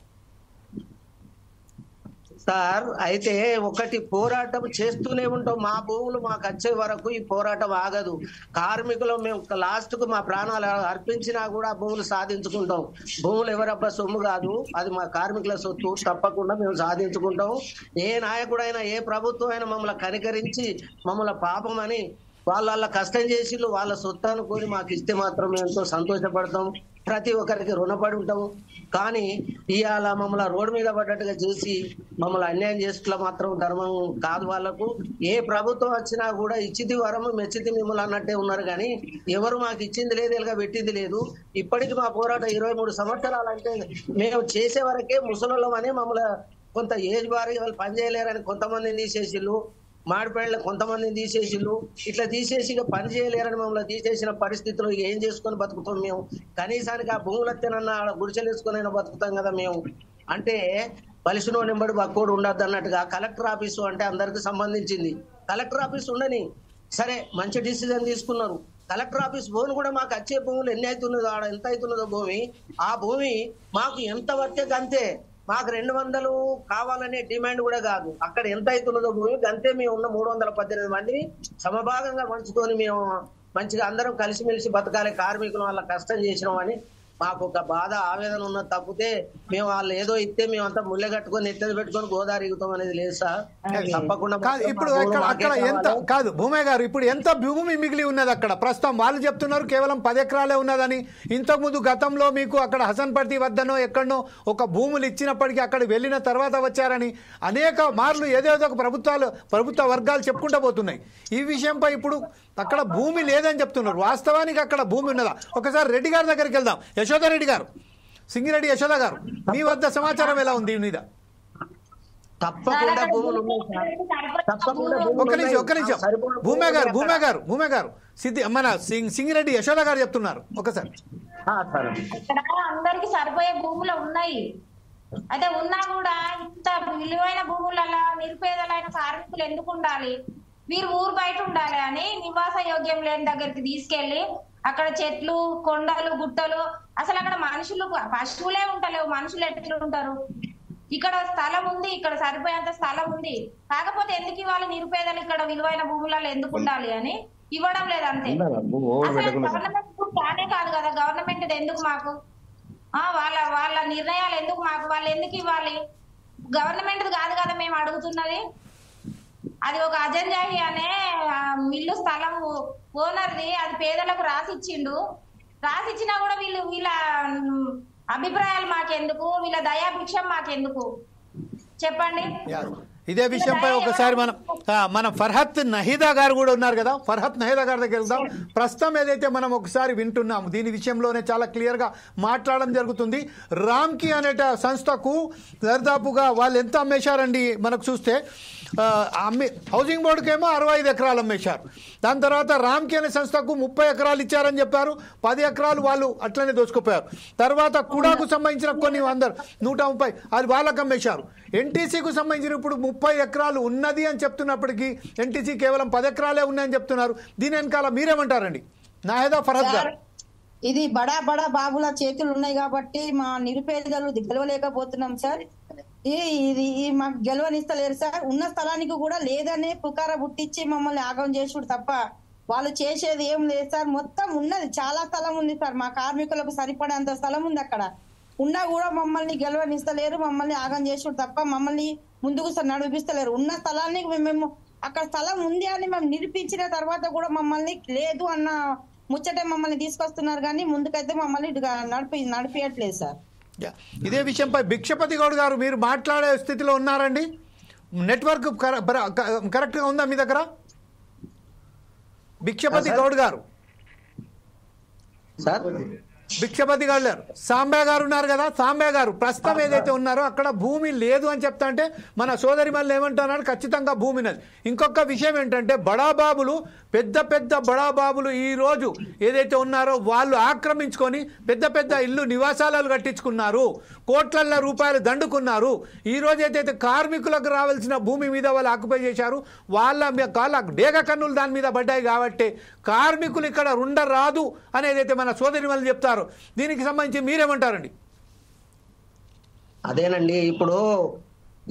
సార్, అయితే ఒకటి పోరాటం చేస్తూనే ఉంటాం. మా భూములు మాకు వచ్చే వరకు ఈ పోరాటం ఆగదు. కార్మికులు మేము లాస్ట్ కు మా ప్రాణాలు అర్పించినా కూడా భూములు సాధించుకుంటాం. భూములు ఎవరబ్బా సొమ్ము కాదు, అది మా కార్మికుల సొత్తు. తప్పకుండా మేము సాధించుకుంటాం. ఏ నాయకుడైనా, ఏ ప్రభుత్వం అయినా మమ్మల్ని కనికరించి మమ్మల్ని పాపమని వాళ్ళ కష్టం చేసి వాళ్ళ సొత్తు అనుకొని మాకు ఇస్తే మాత్రం మేము ఎంతో సంతోషపడతాం. ప్రతి ఒక్కరికి రుణపడి ఉంటాము. కానీ ఇవాళ మమ్మల్ని రోడ్డు మీద పడ్డట్టుగా చేసి మమ్మల్ని అన్యాయం చేసుకులా మాత్రం ధర్మం కాదు. వాళ్లకు ఏ ప్రభుత్వం వచ్చినా కూడా ఇచ్చితి వరము మెచ్చితి మిమ్మల్ని అన్నట్టే ఉన్నారు. కానీ ఎవరు మాకు ఇచ్చింది లేదు, ఎలాగ పెట్టింది లేదు. ఇప్పటికి మా పోరాటం 23 సంవత్సరాలు అంటే మేము చేసే వరకే ముసలోళ్ళం అని మమ్మల్ని కొంత ఏజ్ బారి వాళ్ళు పనిచేయలేరని కొంతమందిని తీసేసిళ్ళు, మాడిపేళ్ళ కొంతమందిని తీసేసిళ్ళు. ఇట్లా తీసేసి పని చేయలేరని మమ్మల్ని తీసేసిన పరిస్థితుల్లో ఏం చేసుకొని బతుకుతాం మేము? కనీసానికి ఆ భూములు వస్తేనన్నా గుడిసెలు వేసుకునైనా బతుకుతాం కదా మేము. అంటే బలిసినో నింబడి బక్కోడు ఉండద్దు అన్నట్టుగా కలెక్టర్ ఆఫీసు అంటే అందరికి సంబంధించింది. కలెక్టర్ ఆఫీస్ ఉండని సరే, మంచి డిసిజన్ తీసుకున్నారు. కలెక్టర్ ఆఫీస్ భూమి కూడా మాకు వచ్చే భూములు ఎన్ని అవుతున్నదో, ఆడ ఎంత అవుతున్నదో భూమి, ఆ భూమి మాకు ఎంత పడితే అంతే. మాకు 200 కావాలనే డిమాండ్ కూడా కాదు. అక్కడ ఎంత అవుతున్నదో భూమి అంతే. మేము ఉన్న 318 మందిని సమభాగంగా పంచుకొని మేము మంచిగా అందరం కలిసిమెలిసి బతకాలి. కార్మికులు వాళ్ళ కష్టం చేసినాం అని మాకు ఒక బాధ, ఆవేదన ఉన్న తప్పితే మేము వాళ్ళు ఏదో ఇస్తే మేము అంతా ముళ్ళె కట్టుకొని ఎత్తది పెట్టుకొని గోదావరి ఎగుతాం అనేది లేదు సార్. తప్పకుండా ఇప్పుడు అక్కడ ఎంత కాదు భూమయ్య గారు, ఇప్పుడు ఎంత భూమి మిగిలి ఉన్నది అక్కడ? ప్రస్తుతం వాళ్ళు చెప్తున్నారు కేవలం 10 ఎకరాలే ఉన్నదని. ఇంతకుముందు గతంలో మీకు అక్కడ హసన్పర్తి వద్దనో ఎక్కడనో ఒక భూములు ఇచ్చినప్పటికీ అక్కడ వెళ్ళిన తర్వాత వచ్చారని అనేక మార్లు ఏదేదో ఒక ప్రభుత్వ వర్గాలు చెప్పుకుంటూ పోతున్నాయి. ఈ విషయంపై ఇప్పుడు అక్కడ భూమి లేదని చెప్తున్నారు. వాస్తవానికి అక్కడ భూమి ఉన్నదా? ఒకసారి రెడ్డి గారి దగ్గరికి వెళ్దాం. యశోద రెడ్డి గారు, సింగిరెడ్డి యశోద గారు, మీ వద్ద సమాచారం ఎలా ఉంది మీద? తప్పకుండా భూములు ఒక్క నిమిషం భూమయ్య గారు మన సింగిరెడ్డి యశోద గారు చెప్తున్నారు. ఒకసారి అందరికి సరిపోయే భూములు ఉన్నాయి. అయితే ఉన్నా కూడా ఇంత విలువైన భూములలో నిరుపేదలైన కార్మికులు ఎందుకు ఉండాలి? వీరు ఊరు బయట ఉండాలి అని నివాస యోగ్యం లేని దగ్గరికి తీసుకెళ్లి అక్కడ చెట్లు, కొండలు, గుట్టలు, అసలు అక్కడ మనుషులు, పశువులే ఉంటలేవు, మనుషులు ఎట్లా ఉంటారు? ఇక్కడ స్థలం ఉంది, ఇక్కడ సరిపోయేంత స్థలం ఉంది, కాకపోతే ఎందుకు ఇవ్వాలి నిరుపేదలు ఇక్కడ విలువైన భూములలో ఎందుకు ఉండాలి అని ఇవ్వడం లేదు అంతే. అసలు గవర్నమెంట్ ప్లానే కాదు కదా, గవర్నమెంట్ ఎందుకు మాకు వాళ్ళ నిర్ణయాలు ఎందుకు మాకు? వాళ్ళు ఎందుకు ఇవ్వాలి? గవర్నమెంట్ కాదు కదా మేము అడుగుతున్నది. అది ఒక అజంజాహి అనే మిల్లు స్థలం ఓనర్ది, అది పేదలకు రాసిచ్చిండు. రాసిచ్చినా కూడా వీళ్ళ అభిప్రాయాలు మాకెందుకు? వీళ్ళ దయాభిక్షం మాకెందుకు? చెప్పండి. ఇదే విషయంపై ఒకసారి మన ఫర్హత్ నహీదా గారు కూడా ఉన్నారు కదా, ఫర్హత్ నహీదా గారి దగ్గర వెళ్దాం. ప్రస్తుతం ఏదైతే మనం ఒకసారి వింటున్నాము దీని విషయంలోనే చాలా క్లియర్గా మాట్లాడడం జరుగుతుంది. రామ్కి అనే సంస్థకు దాదాపుగా వాళ్ళు ఎంత అమ్మేశారండి మనకు చూస్తే, హౌసింగ్ బోర్డుకేమో 65 ఎకరాలు అమ్మేశారు. దాని తర్వాత రామ్కి అనే సంస్థకు 30 ఎకరాలు ఇచ్చారని చెప్పారు, 10 ఎకరాలు వాళ్ళు అట్లనే దోచుకుపోయారు. తర్వాత కుడాకు సంబంధించిన కొన్ని 130 అది వాళ్ళకు అమ్మేశారు. ఎన్టీసీకు సంబంధించిన ఇప్పుడు 30 ఎకరాలు ఉన్నది అని చెప్తున్నప్పటికీ ఎన్టీసీ కేవలం 10 ఎకరాలే ఉన్నాయని చెప్తున్నారు. దీని వెనకాల మీరేమంటారండి నాహేదా ఫర్హత్ గారు? ఇది బడా బాబుల చేతులు ఉన్నాయి కాబట్టి మా నిరుపేదలు గెలవలేకపోతున్నాం సార్. ఇది మాకు గెలవనిస్తలేరు సార్. ఉన్న స్థలానికి కూడా లేదనే పుకార పుట్టించి మమ్మల్ని ఆగం చేసుడు తప్ప వాళ్ళు చేసేది ఏం లేదు సార్. మొత్తం ఉన్నది చాలా స్థలం ఉంది సార్, మా కార్మికులకు సరిపడేంత స్థలం ఉంది అక్కడ. ఉన్నా కూడా మమ్మల్ని గెలవనిస్తలేరు, మమ్మల్ని ఆగం చేసుడు తప్ప మమ్మల్ని ముందుకు నడిపిస్తలేరు. ఉన్న స్థలానికి మేము అక్కడ స్థలం ఉంది అని మేము నిరూపించిన తర్వాత కూడా మమ్మల్ని లేదు అన్న ముచ్చటే మమ్మల్ని తీసుకొస్తున్నారు కానీ ముందుకైతే మమ్మల్ని నడిపియట్లేదు సార్. ఇదే విషయంపై భిక్షపతి గౌడ్ గారు మీరు మాట్లాడే స్థితిలో ఉన్నారండి? నెట్వర్క్ కరెక్ట్గా ఉందా మీ దగ్గర? భిక్షపతి గౌడ్ గారు, భిక్షపతి గౌడ్ గారు, సాంబే గారు ఉన్నారు కదా, సాంబే గారు ప్రస్తుతం ఏదైతే ఉన్నారో అక్కడ భూమి లేదు అని చెప్తా అంటే మన సోదరి మళ్ళీ ఏమంటున్నారు, ఖచ్చితంగా భూమి ఉన్నది. ఇంకొక విషయం ఏంటంటే బడాబాబులు, పెద్ద బడాబాబులు ఈరోజు ఏదైతే ఉన్నారో వాళ్ళు ఆక్రమించుకొని పెద్ద ఇల్లు నివాసాలు కట్టించుకున్నారు, కోట్ల రూపాయలు దండుకున్నారు. ఈరోజు ఏదైతే కార్మికులకు రావాల్సిన భూమి మీద వాళ్ళు ఆక్యుపై చేశారు, వాళ్ళ డేగ కన్నులు దాని మీద పడ్డాయి కాబట్టి కార్మికులు ఇక్కడ ఉండరాదు అనేదైతే మన సోదరి మళ్ళీ చెప్తారు. దీనికి సంబంధించి మీరేమంటారండి? అదేనండి, ఇప్పుడు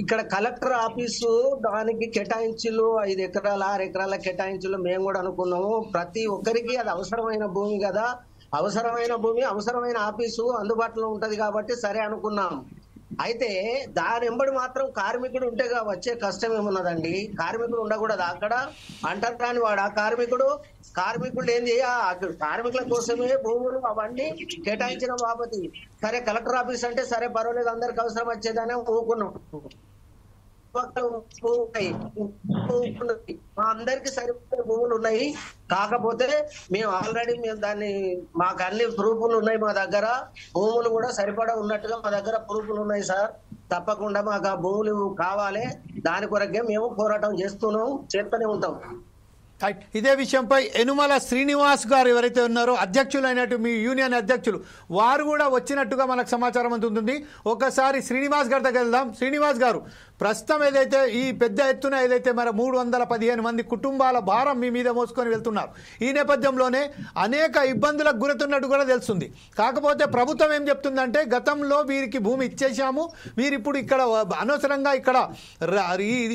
ఇక్కడ కలెక్టర్ ఆఫీసు దానికి కేటాయించులు 5 ఎకరాల 6 ఎకరాల కేటాయించులు మేము కూడా అనుకున్నాము. ప్రతి ఒక్కరికి అది అవసరమైన భూమి కదా, అవసరమైన భూమి అవసరమైన ఆఫీసు అందుబాటులో ఉంటది కాబట్టి సరే అనుకున్నాం. అయితే దాని వెంబడి మాత్రం కార్మికుడు ఉంటే వచ్చే కష్టం ఏమున్నదండి? కార్మికుడు ఉండకూడదు అక్కడ అంటారు రాని వాడు. ఆ కార్మికుడు ఏం కార్మికుల కోసమే భూములు అవన్నీ కేటాయించిన బాబతి. సరే కలెక్టర్ ఆఫీస్ అంటే సరే పర్వాలేదు, అందరికి అవసరం వచ్చేదానే ఊకున్నాం. మా అందరికి సరిపోయే భూములు ఉన్నాయి. కాకపోతే మేము ఆల్రెడీ దాన్ని మాకు అన్ని ప్రూఫ్లు ఉన్నాయి, మా దగ్గర భూములు కూడా సరిపడా ఉన్నట్టుగా మా దగ్గర ప్రూఫ్లు ఉన్నాయి సార్. తప్పకుండా మాకు ఆ భూములు కావాలి, దాని కొరకే మేము పోరాటం చేస్తూనే ఉంటాం. ఇదే విషయంపై యనుమల శ్రీనివాస్ గారు ఎవరైతే ఉన్నారో అధ్యక్షులైనట్టు మీ యూనియన్ అధ్యక్షులు వారు కూడా వచ్చినట్టుగా మనకు సమాచారం అందుతుంది. ఒకసారి శ్రీనివాస్ గారి దగ్గర వెళ్దాం. శ్రీనివాస్ గారు, ప్రస్తుతం ఏదైతే ఈ పెద్ద ఎత్తున ఏదైతే మరి 315 మంది కుటుంబాల భారం మీ మీద మోసుకొని వెళ్తున్నారు, ఈ నేపథ్యంలోనే అనేక ఇబ్బందులకు గురవుతున్నట్టు కూడా తెలుస్తుంది. కాకపోతే ప్రభుత్వం ఏం చెప్తుందంటే గతంలో వీరికి భూమి ఇచ్చేసాము, వీరు ఇప్పుడు ఇక్కడ అనవసరంగా ఇక్కడ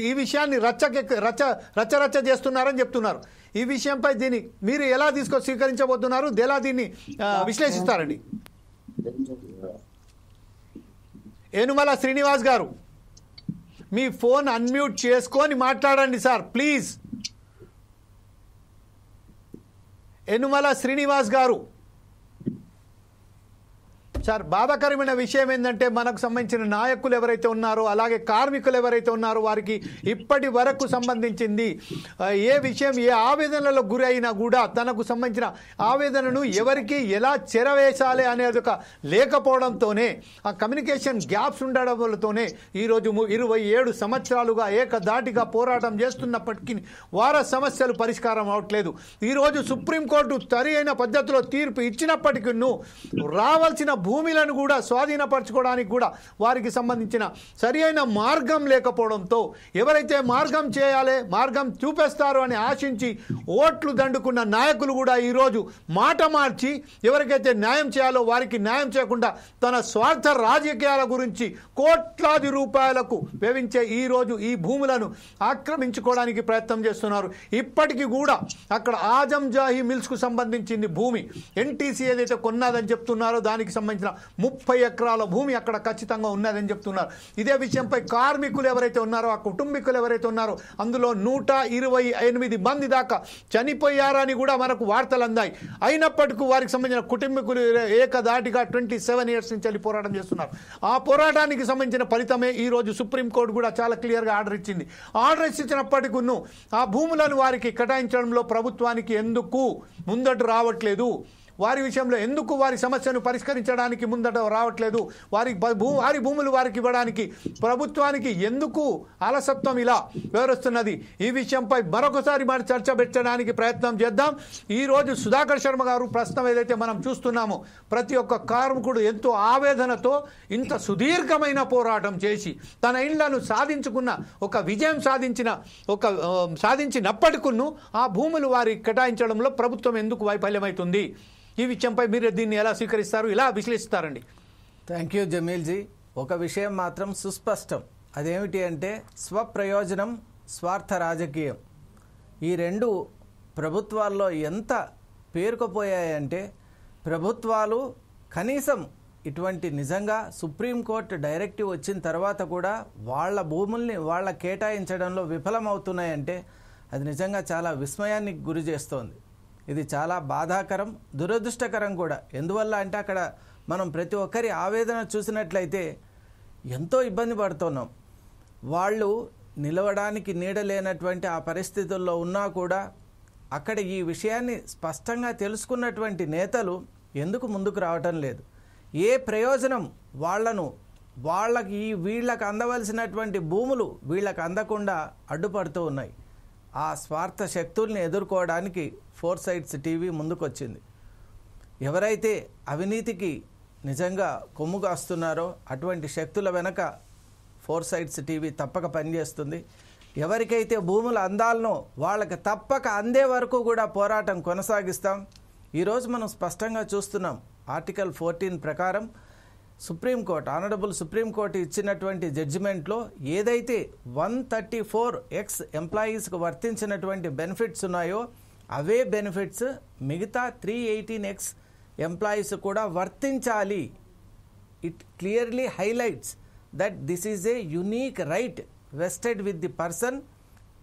ఈ విషయాన్ని రచ్చ చేస్తున్నారని చెప్తున్నారు. ఈ విషయంపై దీన్ని మీరు ఎలా స్వీకరించబోతున్నారు, ఎలా దీన్ని విశ్లేషిస్తారండి? యనుమల శ్రీనివాస్ గారు, మీ ఫోన్ అన్మ్యూట్ చేసుకొని మాట్లాడండి సార్ ప్లీజ్. యనుమల శ్రీనివాస్ గారు సార్, బాధాకరమైన విషయం ఏంటంటే మనకు సంబంధించిన నాయకులు ఎవరైతే ఉన్నారో అలాగే కార్మికులు ఎవరైతే ఉన్నారో వారికి ఇప్పటి వరకు సంబంధించింది ఏ విషయం ఏ ఆవేదనలో గురి అయినా కూడా తనకు సంబంధించిన ఆవేదనను ఎవరికి ఎలా చెరవేశాలి అనేది ఒక లేకపోవడంతోనే ఆ కమ్యూనికేషన్ గ్యాప్స్ ఉండడంతోనే ఈరోజు 27 సంవత్సరాలుగా ఏకదాటిగా పోరాటం చేస్తున్నప్పటికీ వారి సమస్యలు పరిష్కారం అవట్లేదు. ఈరోజు సుప్రీంకోర్టు సరి అయిన పద్ధతిలో తీర్పు ఇచ్చినప్పటికీ రావాల్సిన భూములను కూడా స్వాధీనపరచుకోవడానికి కూడా వారికి సంబంధించిన సరి అయిన మార్గం లేకపోవడంతో ఎవరైతే మార్గం చేయాలి మార్గం చూపేస్తారు అని ఆశించి ఓట్లు దండుకున్న నాయకులు కూడా ఈరోజు మాట మార్చి ఎవరికైతే న్యాయం చేయాలో వారికి న్యాయం చేయకుండా తన స్వార్థ రాజకీయాల గురించి కోట్లాది రూపాయలకు వ్యవించే ఈరోజు ఈ భూములను ఆక్రమించుకోవడానికి ప్రయత్నం చేస్తున్నారు. ఇప్పటికీ కూడా అక్కడ ఆజంజాహి మిల్స్కు సంబంధించింది భూమి ఎన్టీసీ ఏదైతే కొన్నదని చెప్తున్నారో దానికి సంబంధించిన సంబంధించిన 30 ఎకరాల భూమి అక్కడ ఖచ్చితంగా ఉన్నదని చెప్తున్నారు. ఇదే విషయంపై కార్మికులు ఎవరైతే ఉన్నారో, ఆ కుటుంబీకులు ఎవరైతే ఉన్నారో అందులో 128 మంది దాకా చనిపోయారని కూడా మనకు వార్తలు అందాయి. అయినప్పటికీ వారికి సంబంధించిన కుటుంబీకులు ఏకదాటిగా 27 ఇయర్స్ నుంచి వెళ్ళి పోరాటం చేస్తున్నారు. ఆ పోరాటానికి సంబంధించిన ఫలితమే ఈ రోజు సుప్రీంకోర్టు కూడా చాలా క్లియర్గా ఆర్డర్ ఇచ్చింది. ఆర్డర్ ఇచ్చినప్పటికీ ఆ భూములను వారికి కేటాయించడంలో ప్రభుత్వానికి ఎందుకు ముందట రావట్లేదు, వారి విషయంలో ఎందుకు వారి సమస్యను పరిష్కరించడానికి ముందట రావట్లేదు, వారి భూములు వారికి ఇవ్వడానికి ప్రభుత్వానికి ఎందుకు అలసత్వం ఇలా వివరిస్తున్నది? ఈ విషయంపై మరొకసారి మరి చర్చ పెట్టడానికి ప్రయత్నం చేద్దాం. ఈరోజు సుధాకర్ శర్మ గారు ప్రశ్న ఏదైతే మనం చూస్తున్నామో, ప్రతి ఒక్క కార్మికుడు ఎంతో ఆవేదనతో ఇంత సుదీర్ఘమైన పోరాటం చేసి తన ఇళ్లను సాధించుకున్న ఒక విజయం సాధించినప్పటికీ ఆ భూములు వారికి కేటాయించడంలో ప్రభుత్వం ఎందుకు వైఫల్యమవుతుంది? ఈ విషయంపై మీరు దీన్ని ఎలా స్వీకరిస్తారు, ఎలా విశ్లేషిస్తారండి? Thank you జమీల్జీ. ఒక విషయం మాత్రం సుస్పష్టం. అదేమిటి అంటే స్వప్రయోజనం, స్వార్థ రాజకీయం. ఈ రెండు ప్రభుత్వాల్లో ఎంత పేరుకుపోయాయంటే, ప్రభుత్వాలు కనీసం ఇటువంటి నిజంగా సుప్రీంకోర్టు డైరెక్టివ్ వచ్చిన తర్వాత కూడా వాళ్ళ భూముల్ని వాళ్ళ కేటాయించడంలో విఫలమవుతున్నాయంటే అది నిజంగా చాలా విస్మయానికి గురి చేస్తోంది. ఇది చాలా బాధాకరం, దురదృష్టకరం కూడా. ఎందువల్ల అంటే అక్కడ మనం ప్రతి ఒక్కరి ఆవేదన చూసినట్లయితే ఎంతో ఇబ్బంది పడుతున్నాం. వాళ్ళు నిలవడానికి నీడలేనటువంటి ఆ పరిస్థితుల్లో ఉన్నా కూడా అక్కడ ఈ విషయాన్ని స్పష్టంగా తెలుసుకున్నటువంటి నేతలు ఎందుకు ముందుకు రావటం లేదు? ఏ ప్రయోజనం వీళ్ళకి అందవలసినటువంటి భూములు వీళ్ళకి అందకుండా అడ్డుపడుతూ ఉన్నాయి? ఆ స్వార్థ శక్తుల్ని ఎదుర్కోవడానికి ఫోర్ సైడ్స్ టీవీ ముందుకొచ్చింది. ఎవరైతే అవినీతికి నిజంగా కొమ్ము కాస్తున్నారో అటువంటి శక్తుల వెనక ఫోర్ సైడ్స్ టీవీ తప్పక పనిచేస్తుంది. ఎవరికైతే భూముల అందాలనో వాళ్ళకి తప్పక అందే వరకు కూడా పోరాటం కొనసాగిస్తాం. ఈరోజు మనం స్పష్టంగా చూస్తున్నాం, ఆర్టికల్ 14 ప్రకారం సుప్రీంకోర్టు, ఆనరబుల్ సుప్రీంకోర్టు ఇచ్చినటువంటి జడ్జిమెంట్లో ఏదైతే 134X ఎంప్లాయీస్కు వర్తించినటువంటి బెనిఫిట్స్ ఉన్నాయో అవే బెనిఫిట్స్ మిగతా 318X ఎంప్లాయీస్ కూడా వర్తించాలి. It clearly highlights that this is a unique right vested with the person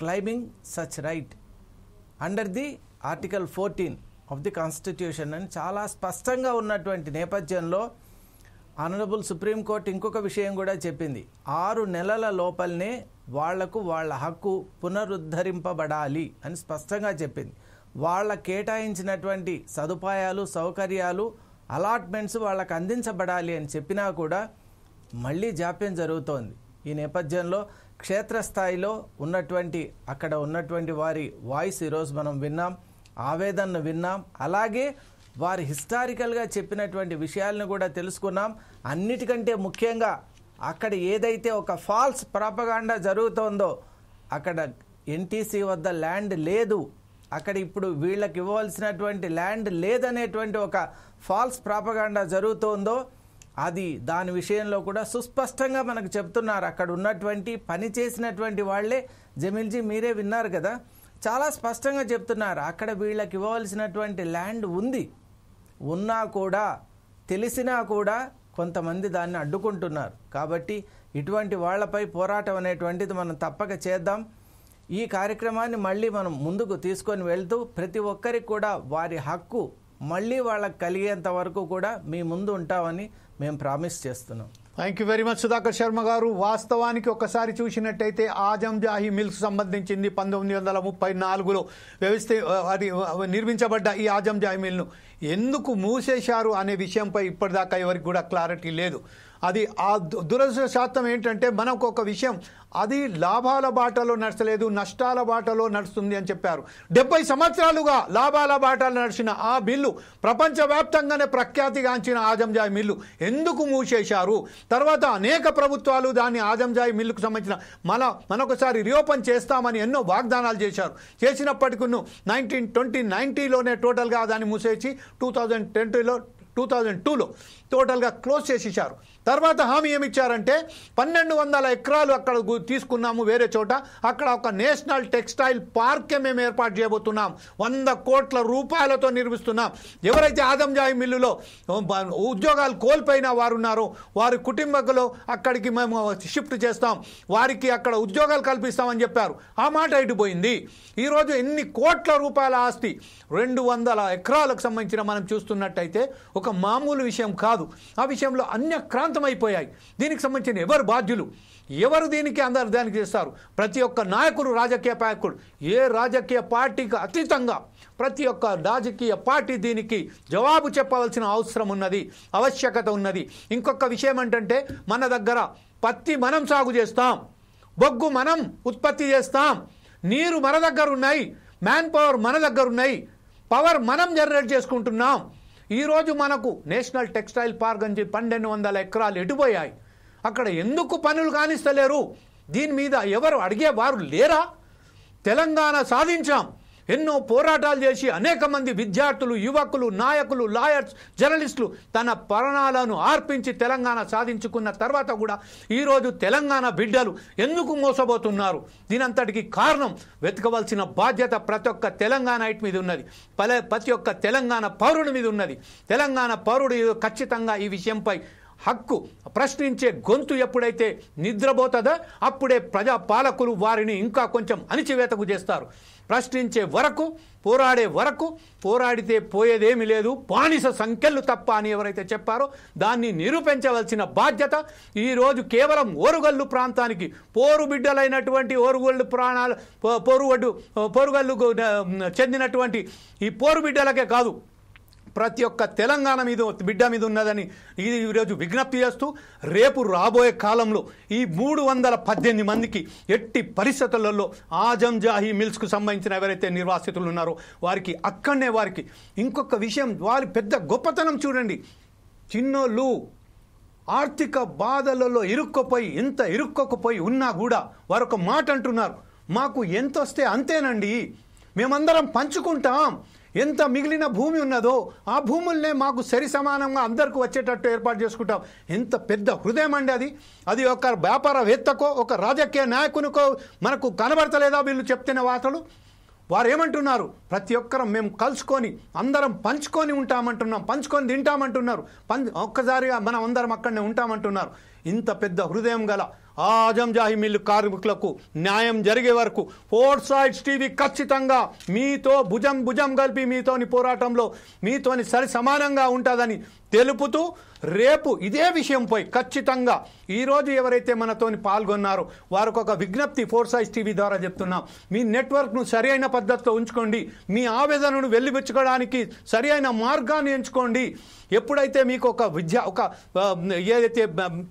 claiming such right under the article 14 of the constitution అని చాలా స్పష్టంగా ఉన్నటువంటి నేపథ్యంలో ఆనరబుల్ సుప్రీంకోర్టు ఇంకొక విషయం కూడా చెప్పింది. 6 నెలల లోపలనే వాళ్లకు వాళ్ళ హక్కు పునరుద్ధరింపబడాలి అని స్పష్టంగా చెప్పింది. వాళ్ళ కేటాయించినటువంటి సదుపాయాలు, సౌకర్యాలు, అలాట్మెంట్స్ వాళ్ళకు అందించబడాలి అని చెప్పినా కూడా మళ్ళీ జాప్యం జరుగుతోంది. ఈ నేపథ్యంలో క్షేత్రస్థాయిలో అక్కడ ఉన్నటువంటి వారి వాయిస్ ఈరోజు మనం విన్నాం, ఆవేదనను విన్నాం. అలాగే వారి హిస్టారికల్గా చెప్పినటువంటి విషయాలను కూడా తెలుసుకున్నాం. అన్నిటికంటే ముఖ్యంగా అక్కడ ఏదైతే ఒక ఫాల్స్ ప్రాపగాండా జరుగుతోందో, అక్కడ ఎన్టీసీ వద్ద ల్యాండ్ లేదు, అక్కడ ఇప్పుడు వీళ్ళకి ఇవ్వవలసినటువంటి ల్యాండ్ లేదనేటువంటి ఒక ఫాల్స్ ప్రాపగాండా జరుగుతోందో దాని విషయంలో కూడా సుస్పష్టంగా మనకు చెప్తున్నారు. అక్కడ ఉన్నటువంటి పని చేసినటువంటి వాళ్లే, జమీల్జీ మీరే విన్నారు కదా, చాలా స్పష్టంగా చెప్తున్నారు అక్కడ వీళ్ళకి ఇవ్వవలసినటువంటి ల్యాండ్ ఉన్నా కూడా, తెలిసినా కూడా కొంతమంది దాన్ని అడ్డుకుంటున్నారు. కాబట్టి ఇటువంటి వాళ్లపై పోరాటం అనేటువంటిది మనం తప్పక చేద్దాం. ఈ కార్యక్రమాన్ని మళ్ళీ మనం ముందుకు తీసుకొని వెళ్తూ ప్రతి ఒక్కరికి కూడా వారి హక్కు మళ్ళీ వాళ్ళకి కలిగేంత వరకు కూడా మీ ముందు ఉంటామని మేము ప్రామిస్ చేస్తున్నాం. Thank you very much Sudhakar Sharma గారు. వాస్తవానికి ఒకసారి చూసినట్టయితే ఆజంజాహి మిల్క్ సంబంధించింది 1934లో నిర్మించబడ్డ ఈ ఆజంజాహి మిల్ను ఎందుకు మూసేశారు అనే విషయంపై ఇప్పటిదాకా ఎవరికి కూడా క్లారిటీ లేదు. అది ఆ దురదృష్టశాతం ఏంటంటే మనకు ఒక విషయం, అది లాభాల బాటలో నడచలేదు, నష్టాల బాటలో నడుస్తుంది అని చెప్పారు. 70 సంవత్సరాలుగా లాభాల బాటలో నడిచిన ఆ మిల్లు, ప్రపంచవ్యాప్తంగానే ప్రఖ్యాతిగాంచిన ఆజంజాహి మిల్లు ఎందుకు మూసేశారు? తర్వాత అనేక ప్రభుత్వాలు దాన్ని ఆజంజాహి మిల్లుకు సంబంధించిన మనొకసారి రీఓపెన్ చేస్తామని ఎన్నో వాగ్దానాలు చేశారు. చేసినప్పటికీ 1990లోనే టోటల్గా దాన్ని మూసేసి 2020లో 2002లో టోటల్గా క్లోజ్ చేసేసారు. తర్వాత హామీ ఏమి ఇచ్చారంటే 1200 ఎకరాలు అక్కడ తీసుకున్నాము వేరే చోట, అక్కడ ఒక నేషనల్ టెక్స్టైల్ పార్కే మేము ఏర్పాటు చేయబోతున్నాం, 100 కోట్ల రూపాయలతో నిర్మిస్తున్నాం. ఎవరైతే ఆదంజాయి మిల్లులో ఉద్యోగాలు కోల్పోయిన వారు ఉన్నారో వారి కుటుంబకులు అక్కడికి మేము షిఫ్ట్ చేస్తాం, వారికి అక్కడ ఉద్యోగాలు కల్పిస్తామని చెప్పారు. ఆ మాట ఇటుపోయింది. ఈరోజు ఎన్ని కోట్ల రూపాయల ఆస్తి, 200 ఎకరాలకు సంబంధించిన మనం చూస్తున్నట్టయితే ఒక మామూలు విషయం కాదు. ఆ విషయంలో అన్యక్రాంతమైపోయాయి. దీనికి సంబంధించిన ఎవరు బాధ్యులు, ఎవరు దీనికి అందరు దానికి చేస్తారు? ప్రతి ఒక్క నాయకుడు, రాజకీయ నాయకుడు, ఏ రాజకీయ పార్టీకి అతీతంగా ప్రతి ఒక్క రాజకీయ పార్టీ దీనికి జవాబు చెప్పవలసిన అవసరం ఉన్నది, ఆవశ్యకత ఉన్నది. ఇంకొక విషయం ఏంటంటే మన దగ్గర పత్తి మనం సాగు చేస్తాం, బొగ్గు మనం ఉత్పత్తి చేస్తాం, నీరు మన దగ్గర ఉన్నాయి, మ్యాన్ పవర్ మన దగ్గర ఉన్నాయి, పవర్ మనం జనరేట్ చేసుకుంటున్నాం. ఈరోజు మనకు నేషనల్ టెక్స్టైల్ పార్క్ అని 1200 ఎకరాలు ఎటుపోయాయి? అక్కడ ఎందుకు పనులు కానిస్తలేరు? దీని మీద ఎవరు అడిగేవారు లేరా? తెలంగాణ సాధించాం, ఎన్నో పోరాటాలు చేసి అనేక మంది విద్యార్థులు, యువకులు, నాయకులు, లాయర్స్, జర్నలిస్టులు తన ప్రాణాలను అర్పించి తెలంగాణ సాధించుకున్న తర్వాత కూడా ఈరోజు తెలంగాణ బిడ్డలు ఎందుకు మోసపోతున్నారు? దీనంతటికి కారణం వెతకవలసిన బాధ్యత ప్రతి ఒక్క తెలంగాణైట్ మీద ఉన్నది, ప్రతి ఒక్క తెలంగాణ పౌరుడి మీద ఉన్నది. తెలంగాణ పౌరుడు ఖచ్చితంగా ఈ విషయంపై హక్కు ప్రశ్నించే గొంతు ఎప్పుడైతే నిద్రపోతుందో అప్పుడే ప్రజా పాలకులు వారిని ఇంకా కొంచెం అణిచివేతకు చేస్తారు. ప్రశ్నించే వరకు, పోరాడే వరకు, పోరాడితే పోయేదేమీ లేదు, బానిస సంఖ్యలు తప్ప అని ఎవరైతే చెప్పారో దాన్ని నిరూపించవలసిన బాధ్యత ఈరోజు కేవలం ఓరుగల్లు ప్రాంతానికి పోరు బిడ్డలైనటువంటి ఓరుగల్లు ప్రాణాలు పోరుగల్లుకు చెందినటువంటి ఈ పోరు బిడ్డలకే కాదు, ప్రతి ఒక్క తెలంగాణ మీద బిడ్డ మీద ఉన్నదని ఈరోజు విజ్ఞప్తి చేస్తూ, రేపు రాబోయే కాలంలో ఈ 318 మందికి ఎట్టి పరిస్థితులలో ఆజంజాహి మిల్స్కు సంబంధించిన ఎవరైతే నిర్వాసితులు ఉన్నారో వారికి అక్కడనే వారికి ఇంకొక విషయం, వారి పెద్ద గొప్పతనం చూడండి. చిన్నోళ్ళు ఆర్థిక బాధలలో ఎంత ఇరుక్కోకపోయి ఉన్నా కూడా వారు ఒక మాట అంటున్నారు, మాకు ఎంత వస్తే అంతేనండి, మేమందరం పంచుకుంటాం, ఎంత మిగిలిన భూమి ఉన్నదో ఆ భూముల్నే మాకు సరి సమానంగా అందరికీ వచ్చేటట్టు ఏర్పాటు చేసుకుంటాం. ఎంత పెద్ద హృదయం అండి అది. అది ఒక వ్యాపారవేత్తకో ఒక రాజకీయ నాయకునికో మనకు కనబడతలేదా వీళ్ళు చెప్తున్న వార్తలు? వారు ఏమంటున్నారు? ప్రతి ఒక్కరం మేము కలుసుకొని అందరం పంచుకొని ఉంటామంటున్నాం, పంచుకొని తింటామంటున్నారు, ఒక్కసారిగా మనం అందరం అక్కడనే ఉంటామంటున్నారు. ఇంత పెద్ద హృదయం గల ఆజంజాహి మిల్లు కార్మికులకు న్యాయం జరిగే వరకు ఫోర్సైట్స్ టీవీ ఖచ్చితంగా మీతో భుజం కలిపి మీతోని పోరాటంలో మీతోని సరి సమానంగా ఉంటుందని తెలుపుతూ, రేపు ఇదే విషయంపై ఖచ్చితంగా ఈరోజు ఎవరైతే మనతోని పాల్గొన్నారో వారికి ఒక విజ్ఞప్తి ఫోర్సైట్స్ టీవీ ద్వారా చెప్తున్నాం. మీ నెట్వర్క్ను సరి అయిన పద్ధతిలో ఉంచుకోండి, మీ ఆవేదనను వెలిబుచ్చుకోవడానికి సరి అయిన మార్గాన్ని ఎంచుకోండి. ఎప్పుడైతే మీకు ఒక ఏదైతే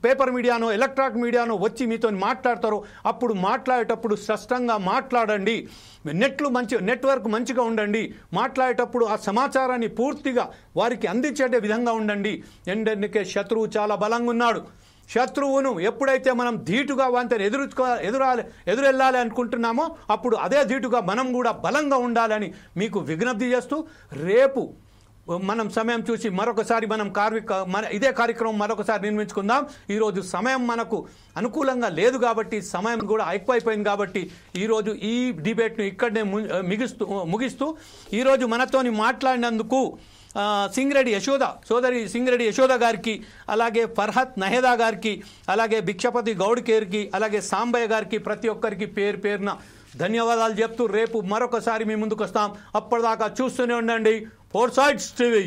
పేపర్ మీడియానో ఎలక్ట్రానిక్ మీడియానో వచ్చి మీతో మాట్లాడతారో అప్పుడు మాట్లాడేటప్పుడు స్పష్టంగా మాట్లాడండి, నెట్వర్క్ మంచిగా ఉండండి, మాట్లాడేటప్పుడు ఆ సమాచారాన్ని పూర్తిగా వారికి అందించే విధంగా ఉండండి. ఎందుకంటే శత్రువు చాలా బలంగా ఉన్నాడు. శత్రువును ఎప్పుడైతే మనం ధీటుగా వాంతని ఎదురెళ్ళాలి అనుకుంటున్నామో అప్పుడు అదే ధీటుగా మనం కూడా బలంగా ఉండాలని మీకు విజ్ఞప్తి చేస్తూ, రేపు మనం సమయం చూసి మరొకసారి మనం ఇదే కార్యక్రమం మరొకసారి నిర్మించుకుందాం. ఈరోజు సమయం మనకు అనుకూలంగా లేదు కాబట్టి, సమయం కూడా ఎక్కువైపోయింది కాబట్టి ఈరోజు ఈ డిబేట్ను ఇక్కడనే ముగిస్తూ ఈరోజు మనతోని మాట్లాడినందుకు సోదరి సింగిరెడ్డి యశోద గారికి, అలాగే ఫర్హత్ నహేదా గారికి, అలాగే భిక్షపతి గౌడ్ గారికి, అలాగే సాంబయ్య గారికి, ప్రతి ఒక్కరికి పేరున ధన్యవాదాలు చెప్తూ రేపు మరొకసారి మీ ముందుకు వస్తాం. అప్పటిదాకా చూస్తూనే ఉండండి ఫోర్సైట్స్ టీవీ.